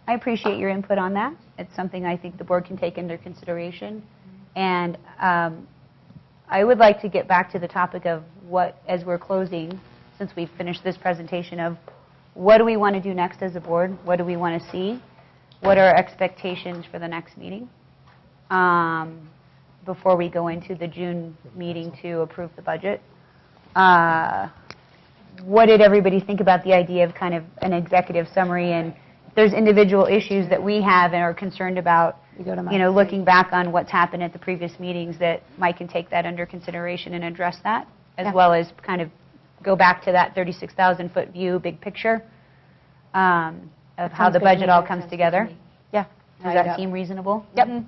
I appreciate your input on that. It's something I think the board can take into consideration. And I would like to get back to the topic of what, as we're closing, since we've finished this presentation, of what do we want to do next as a board? What do we want to see? What are our expectations for the next meeting? Before we go into the June meeting to approve the budget. What did everybody think about the idea of kind of an executive summary? And if there's individual issues that we have and are concerned about, looking back on what's happened at the previous meetings, that Mike can take that under consideration and address that, as well as kind of go back to that 36,000-foot view, big picture, of how the budget all comes together. Yeah. Does that seem reasonable? Yep. Have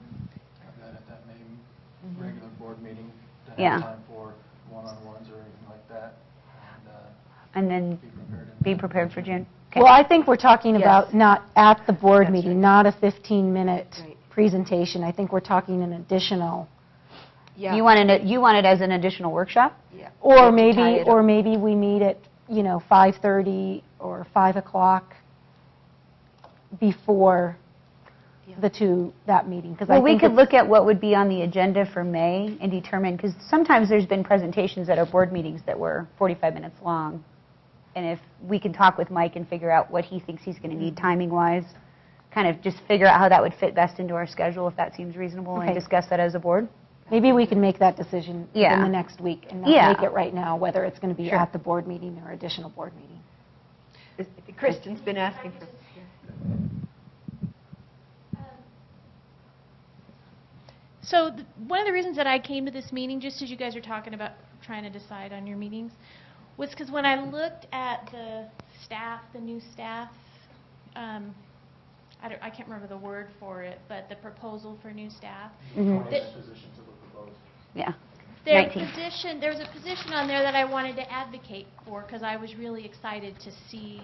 that at that May regular board meeting, to Yeah. have time for one-on-ones or anything like that, And then be prepared. be prepared for June. Okay. Well, I think we're talking Yes. about not at the board That's meeting, not a 15-minute Right. presentation. I think we're talking an additional, Yeah. You want it as an additional workshop? Yeah. or To tie maybe, it or up. maybe we meet at, 5:30 or 5 o'clock before that meeting, because I Well, we think could it's- look at what would be on the agenda for May and determine, because sometimes there's been presentations at our board meetings that were 45 minutes long. And if we can talk with Mike and figure out what he thinks he's going to need timing-wise, kind of just figure out how that would fit best into our schedule, if that seems reasonable, and Okay. discuss that as a board. Maybe we can make that decision in Yeah. the next week and not Yeah. make it right now, whether it's going to be Sure. at the board meeting or additional board meeting. Kristen's been asking for. So one of the reasons that I came to this meeting, just as you guys are talking about trying to decide on your meetings, was because when I looked at the staff, the new staff, I can't remember the word for it, but the proposal for new staff. Yeah. There 19. was a position on there that I wanted to advocate for because I was really excited to see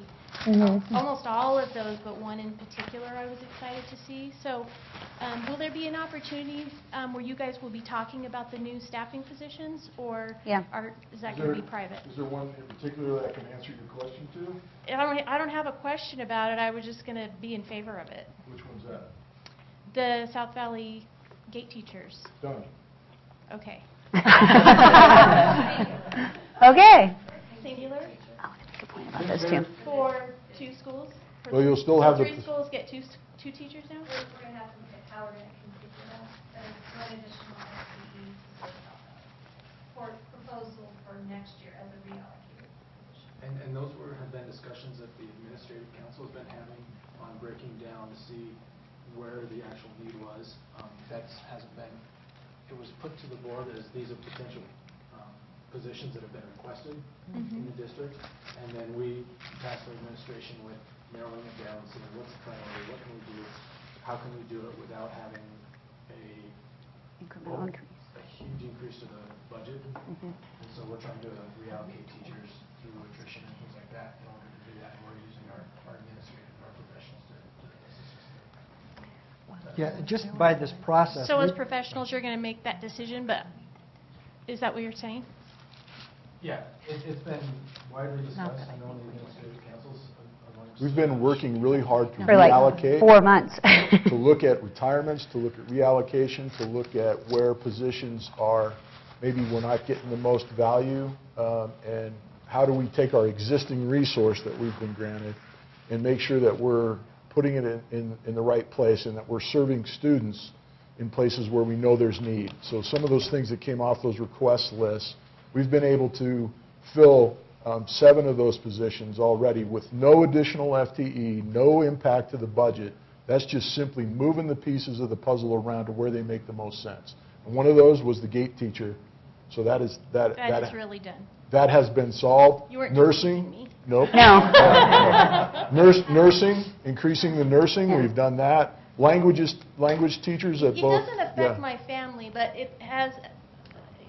almost all of those, but one in particular I was excited to see. So will there be an opportunity where you guys will be talking about the new staffing positions, or is that going to be private? Is there one in particular that I can answer your question to? I don't have a question about it. I was just going to be in favor of it. Which one's that? The South Valley gate teachers. Done. Okay. Okay. Singular? About those two. For 2 schools? Well, you'll still have the... 3 schools get 2 teachers now? We're going to have to look at how we're going to configure that. There's one additional FTE for proposal for next year as a reallocated position. And those have been discussions that the administrative council has been having on breaking down to see where the actual need was. That hasn't been, it was put to the board as these are potential positions that have been requested in the district, and then we tasked our administration with narrowing it down and saying what's the priority, what can we do, how can we do it without having a huge increase to the budget. And so we're trying to reallocate teachers through attrition and things like that in order to do that, and we're using our administrative, our professionals to assist us. Yeah, just by this process. So as professionals, you're going to make that decision, but is that what you're saying? Yeah, it's been widely discussed, I know in the administrative councils amongst... We've been working really hard to For like reallocate. 4 months. To look at retirements, to look at reallocation, to look at where positions are, maybe we're not getting the most value, and how do we take our existing resource that we've been granted and make sure that we're putting it in the right place and that we're serving students in places where we know there's need. So some of those things that came off those request lists, we've been able to fill 7 of those positions already with no additional FTE, no impact to the budget. That's just simply moving the pieces of the puzzle around to where they make the most sense. And one of those was the gate teacher. So that is really done. That has been solved. You weren't Nursing, me. nope. No. Nursing, increasing the nursing, we've done that. Language teachers at It both. doesn't affect my family, but it has,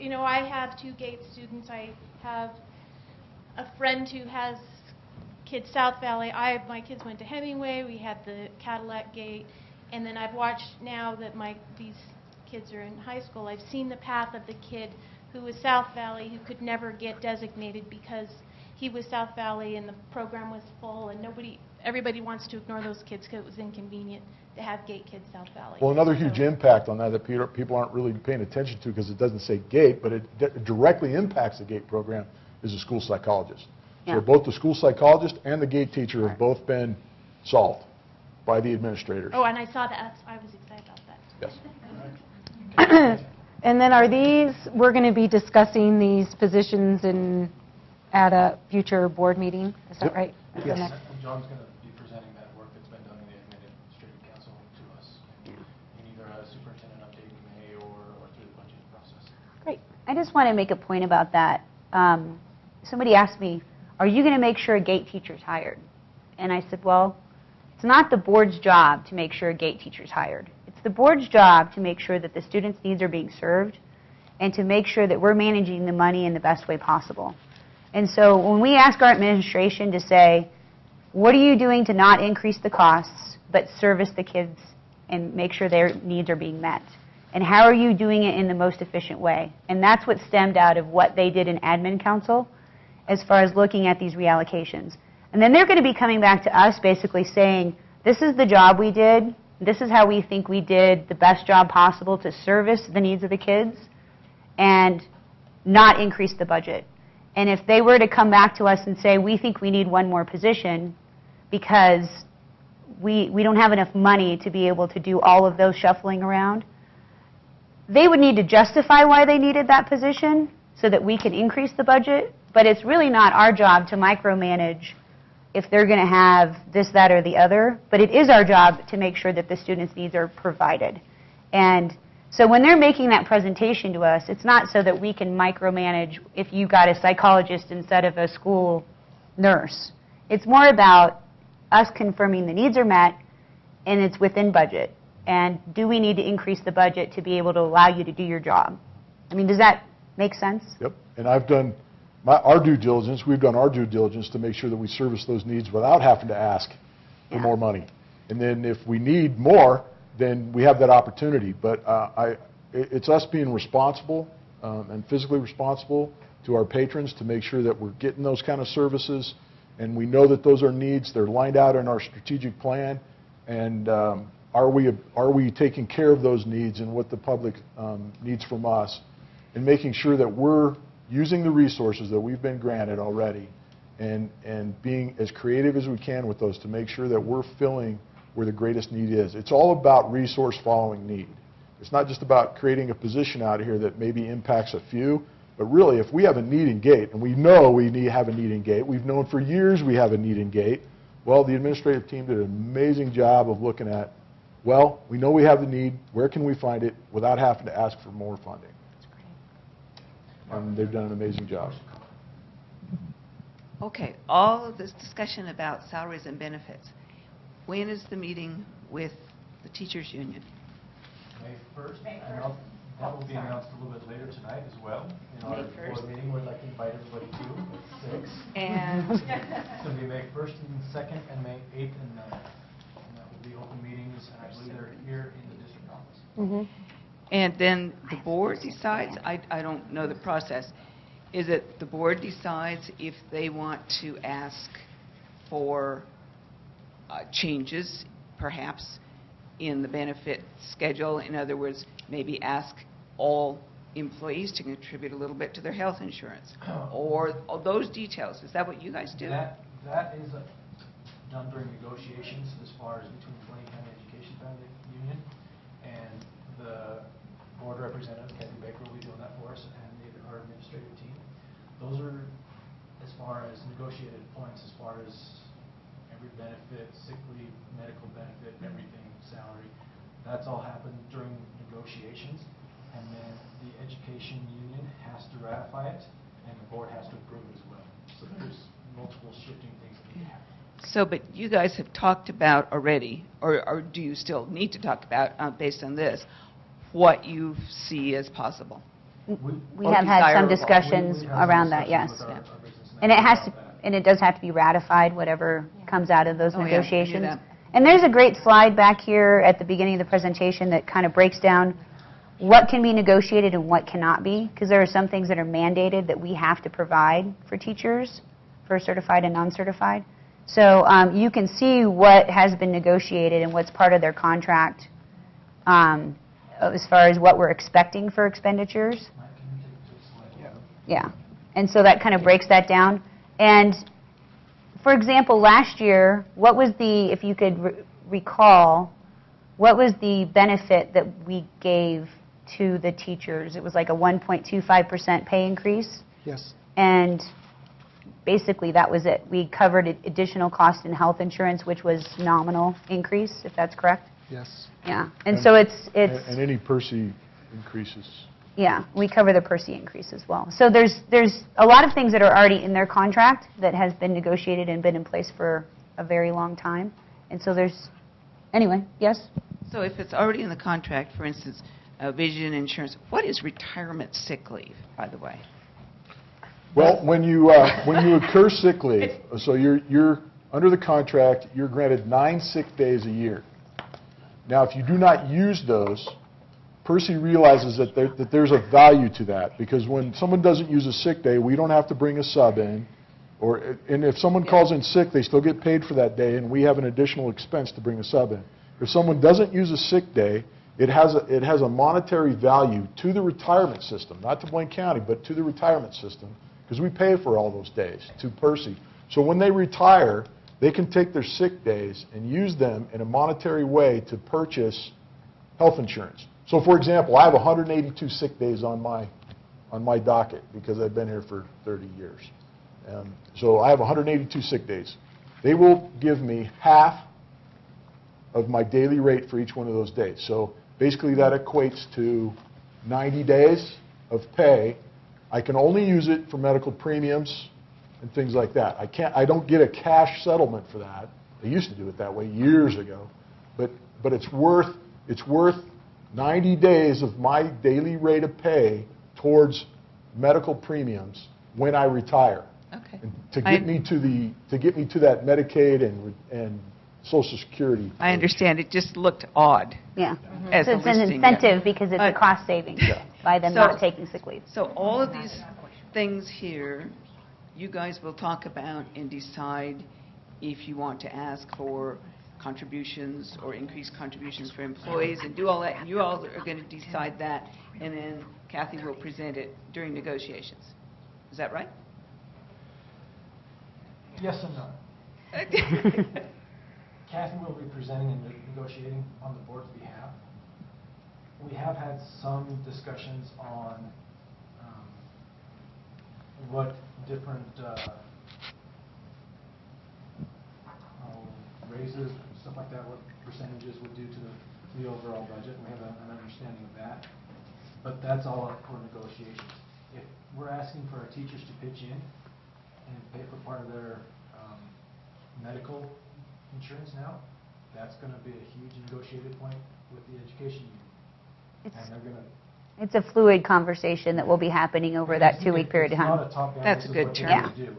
you know, I have 2 gate students. I have a friend who has kids South Valley. My kids went to Hemingway. We had the Cadillac gate. And then I've watched now that these kids are in high school, I've seen the path of the kid who was South Valley who could never get designated because he was South Valley and the program was full, and everybody wants to ignore those kids because it was inconvenient to have gate kids South Valley. Well, another huge impact on that people aren't really paying attention to because it doesn't say gate, but it directly impacts the gate program is a school psychologist. Yeah. So both the school psychologist and the gate teacher have both been solved by the administrators. Oh, and I saw that. I was excited about that. Yes. And then we're going to be discussing these positions at a future board meeting, is that Yep. right? Yes. And John's going to be presenting that work that's been done in the administrative council to us in either a superintendent update in May or through the budget process. Great. I just want to make a point about that. Somebody asked me, are you going to make sure a gate teacher's hired? And I said, well, it's not the board's job to make sure a gate teacher's hired. It's the board's job to make sure that the students' needs are being served and to make sure that we're managing the money in the best way possible. And so when we ask our administration to say, what are you doing to not increase the costs but service the kids and make sure their needs are being met? And how are you doing it in the most efficient way? And that's what stemmed out of what they did in admin council as far as looking at these reallocations. And then they're going to be coming back to us basically saying, this is the job we did, this is how we think we did the best job possible to service the needs of the kids and not increase the budget. And if they were to come back to us and say, we think we need 1 more position because we don't have enough money to be able to do all of those shuffling around, they would need to justify why they needed that position so that we can increase the budget. But it's really not our job to micromanage if they're going to have this, that, or the other. But it is our job to make sure that the students' needs are provided. And So when they're making that presentation to us, it's not so that we can micromanage if you got a psychologist instead of a school nurse. It's more about us confirming the needs are met and it's within budget. And do we need to increase the budget to be able to allow you to do your job? I mean, does that make sense? Yep. And I've done our due diligence, we've done our due diligence to make sure that we service those needs without having to ask for more money. And then if we need more, then we have that opportunity. But it's us being responsible and physically responsible to our patrons to make sure that we're getting those kind of services, and we know that those are needs. They're lined out in our strategic plan, and are we taking care of those needs and what the public needs from us, and making sure that we're using the resources that we've been granted already and being as creative as we can with those to make sure that we're filling where the greatest need is. It's all about resource following need. It's not just about creating a position out here that maybe impacts a few, but really if we have a need in gate, and we know we have a need in gate, we've known for years we have a need in gate, well, the administrative team did an amazing job of looking at, well, we know we have the need, where can we find it without having to ask for more funding? And they've done an amazing job. Okay, all of this discussion about salaries and benefits. When is the meeting with the teachers union? May 1st, and that will be announced a little bit later tonight as well. In our board meeting, we'd like to invite everybody to at 6. And it's going to be May 1st and 2nd, and May 8th and 9th. And that will be open meetings, and I believe they're here in the district office. Mm-hmm. And then the board decides, I don't know the process. Is it the board decides if they want to ask for changes, perhaps, in the benefit schedule? In other words, maybe ask all employees to contribute a little bit to their health insurance, or those details. Is that what you guys do? That is done during negotiations as far as between Blaine County Education Family Union and the board representative, Kathy Baker, will be doing that for us, and our administrative team. Those are as far as negotiated points, as far as every benefit, sick leave, medical benefit, everything, salary. That's all happened during negotiations, and then the education union has to ratify it, and the board has to approve it as well. So there's multiple shifting things that need to happen. So, but you guys have talked about already, or do you still need to talk about, based on this, what you see as possible? We have had some discussions around that, yes. And it does have to be ratified, whatever comes out of those negotiations. And there's a great slide back here at the beginning of the presentation that kind of breaks down what can be negotiated and what cannot be, because there are some things that are mandated that we have to provide for teachers, for certified and non-certified. So you can see what has been negotiated and what's part of their contract as far as what we're expecting for expenditures. Yeah. And so that kind of breaks that down. And for example, last year, what was the, if you could recall, what was the benefit that we gave to the teachers? It was like a 1.25% pay increase. Yes. And basically that was it. We covered additional cost in health insurance, which was nominal increase, if that's correct. Yes. Yeah. And so it's And any PERSI increases. Yeah, we cover the PERSI increase as well. So there's a lot of things that are already in their contract that has been negotiated and been in place for a very long time. And so there's, anyway, yes? So if it's already in the contract, for instance, vision insurance, what is retirement sick leave, by the way? Well, when you incur sick leave, so you're under the contract, you're granted 9 sick days a year. Now, if you do not use those, PERSI realizes that there's a value to that, because when someone doesn't use a sick day, we don't have to bring a sub in, and if someone calls in sick, they still get paid for that day, and we have an additional expense to bring a sub in. If someone doesn't use a sick day, it has a monetary value to the retirement system, not to Blaine County, but to the retirement system, because we pay for all those days to PERSI. So when they retire, they can take their sick days and use them in a monetary way to purchase health insurance. So, for example, I have 182 sick days on my docket because I've been here for 30 years. So I have 182 sick days. They will give me half of my daily rate for each one of those days. So Basically, that equates to 90 days of pay. I can only use it for medical premiums and things like that. I don't get a cash settlement for that. I used to do it that way years ago. But it's worth 90 days of my daily rate of pay towards medical premiums when I retire. Okay. And to get me to that Medicaid and Social Security. I understand, it just looked odd. Yeah. As So a it's an listing, yeah. incentive because it's a cost savings by them not taking sick leave. So all of these things here, you guys will talk about and decide if you want to ask for contributions or increased contributions for employees and do all that. And you all are going to decide that, and then Kathy will present it during negotiations. Is that right? Yes and no. Kathy will be presenting and negotiating on the board's behalf. We have had some discussions on what different raises, stuff like that, what percentages would do to the overall budget. We have an understanding of that. But that's all up for negotiations. If we're asking for our teachers to pitch in and pay for part of their medical insurance now, that's going to be a huge negotiated point with the education union. And they're going to... It's a fluid conversation that will be happening over that 2-week period of It's time. not a top-down, That's this a is good what term. they're going to do.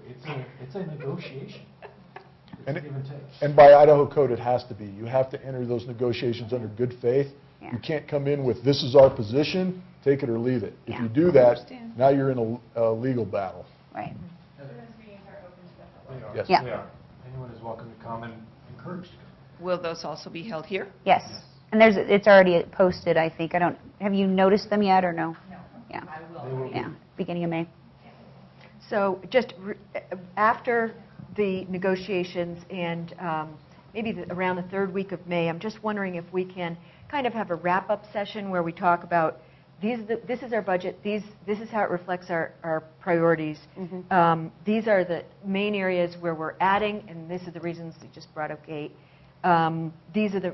It's a negotiation. It's a give and take. And by Idaho code, it has to be. You have to enter those negotiations under good faith. Yeah. You can't come in with, this is our position, take it or leave it. If Yeah. you do that, Understand. now you're in a legal battle. Right. They are. Yes. Yeah. They are. Anyone is welcome to come and encouraged to come. Will those also be held here? Yes. And it's already posted, I think. Have you noticed them yet or no? No. Yeah. They will be. Yeah, beginning of May. So just after the negotiations and maybe around the third week of May, I'm just wondering if we can kind of have a wrap-up session where we talk about this is our budget, this is how it reflects our priorities. These are the main areas where we're adding, and this is the reasons you just brought up, Kate. These are the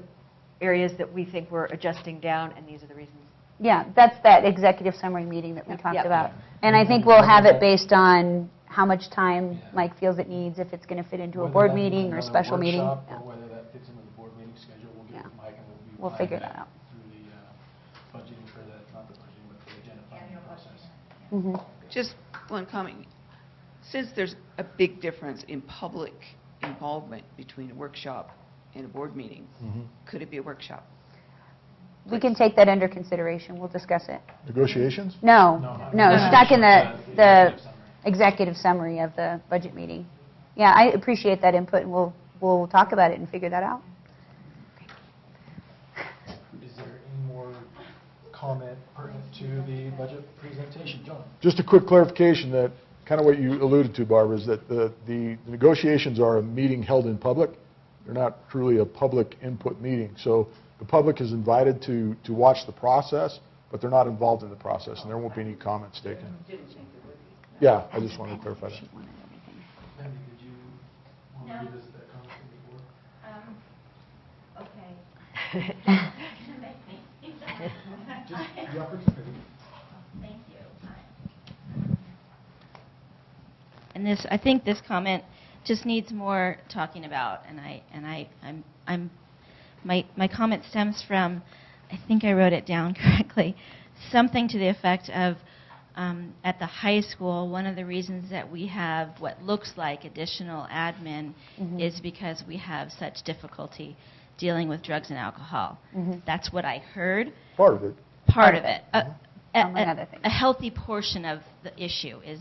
areas that we think we're adjusting down, and these are the reasons. Yeah, that's that executive summary meeting that we talked Yep. about. And I think we'll have it based on how much time Mike feels it needs, if it's going to fit into a Whether board that means meeting or a another special meeting. workshop Yeah. Or whether that fits into the board meeting schedule, we'll get Yeah. with Mike and we'll We'll figure that out. through the budgeting for the, not the budgeting, but for the agenda planning process. Mhm. Just one comment. Since there's a big difference in public involvement between a workshop and a board meeting, could it be a workshop? We can take that under consideration. We'll discuss it. Negotiations? No, No. stuck in the Executive summary. executive summary of the budget meeting. Yeah, I appreciate that input, and we'll talk about it and figure that out. Is there any more comment pertinent to the budget presentation? John? Just a quick clarification that kind of what you alluded to, Barbara, is that the negotiations are a meeting held in public. They're not truly a public input meeting. So the public is invited to watch the process, but they're not involved in the process, and there won't be any comments taken. Yeah, I just wanted to clarify that. Wendy, did you want to revisit that comment from before? Okay. Just the opportunity. Thank you. And I think this comment just needs more talking about, my comment stems from, I think I wrote it down correctly, something to the effect of, at the high school, one of the reasons that we have what looks like additional admin is because we have such difficulty dealing with drugs and alcohol. That's what I heard. Part of it. Part of it. Among other things. A healthy portion of the issue is,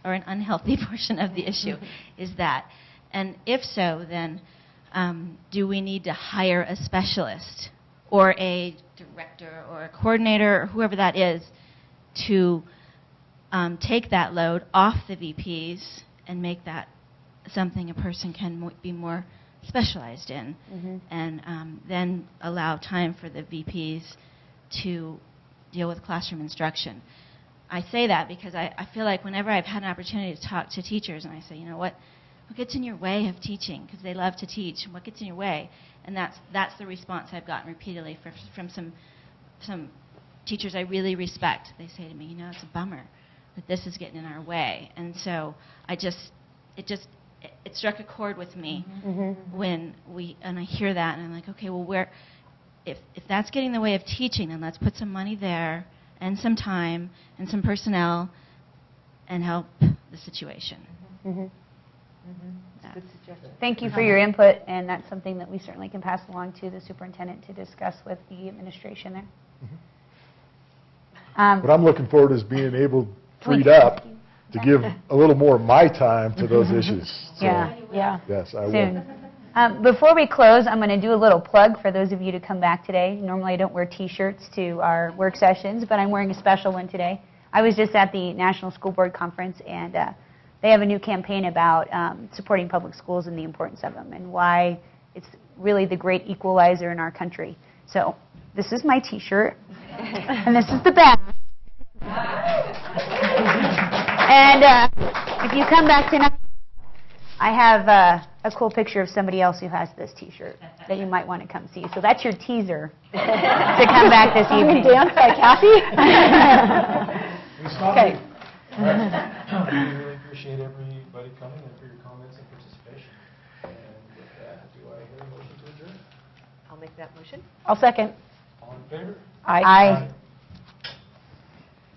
or an unhealthy portion of the issue is that. And if so, then do we need to hire a specialist or a director or a coordinator or whoever that is to take that load off the VPs and make that something a person can be more specialized in, and then allow time for the VPs to deal with classroom instruction. I say that because I feel like whenever I've had an opportunity to talk to teachers and I say, you know, what gets in your way of teaching? Because they love to teach. What gets in your way? And that's the response I've gotten repeatedly from some some teachers I really respect, they say to me, it's a bummer that this is getting in our way. And so it struck a chord with me when I hear that, and I'm like, okay, well, if that's getting in the way of teaching, then let's put some money there and some time and some personnel and help the situation. Good suggestion. Thank you for your input, and that's something that we certainly can pass along to the superintendent to discuss with the administration there. What I'm looking forward is being able, freed up, to give a little more of my time to those issues. So, Yeah. yes, I will. Soon. Before we close, I'm going to do a little plug for those of you to come back today. Normally I don't wear T-shirts to our work sessions, but I'm wearing a special one today. I was just at the National School Board Conference, and they have a new campaign about supporting public schools and the importance of them and why it's really the great equalizer in our country. So this is my T-shirt, and this is the back. And if you come back tonight, I have a cool picture of somebody else who has this T-shirt that you might want to come see. So that's your teaser to come back this evening. Dance by Kathy? Okay. We really appreciate everybody coming and for your comments and participation. And with that, do I hear a motion to adjourn? I'll make that motion. I'll second. All in favor? Aye.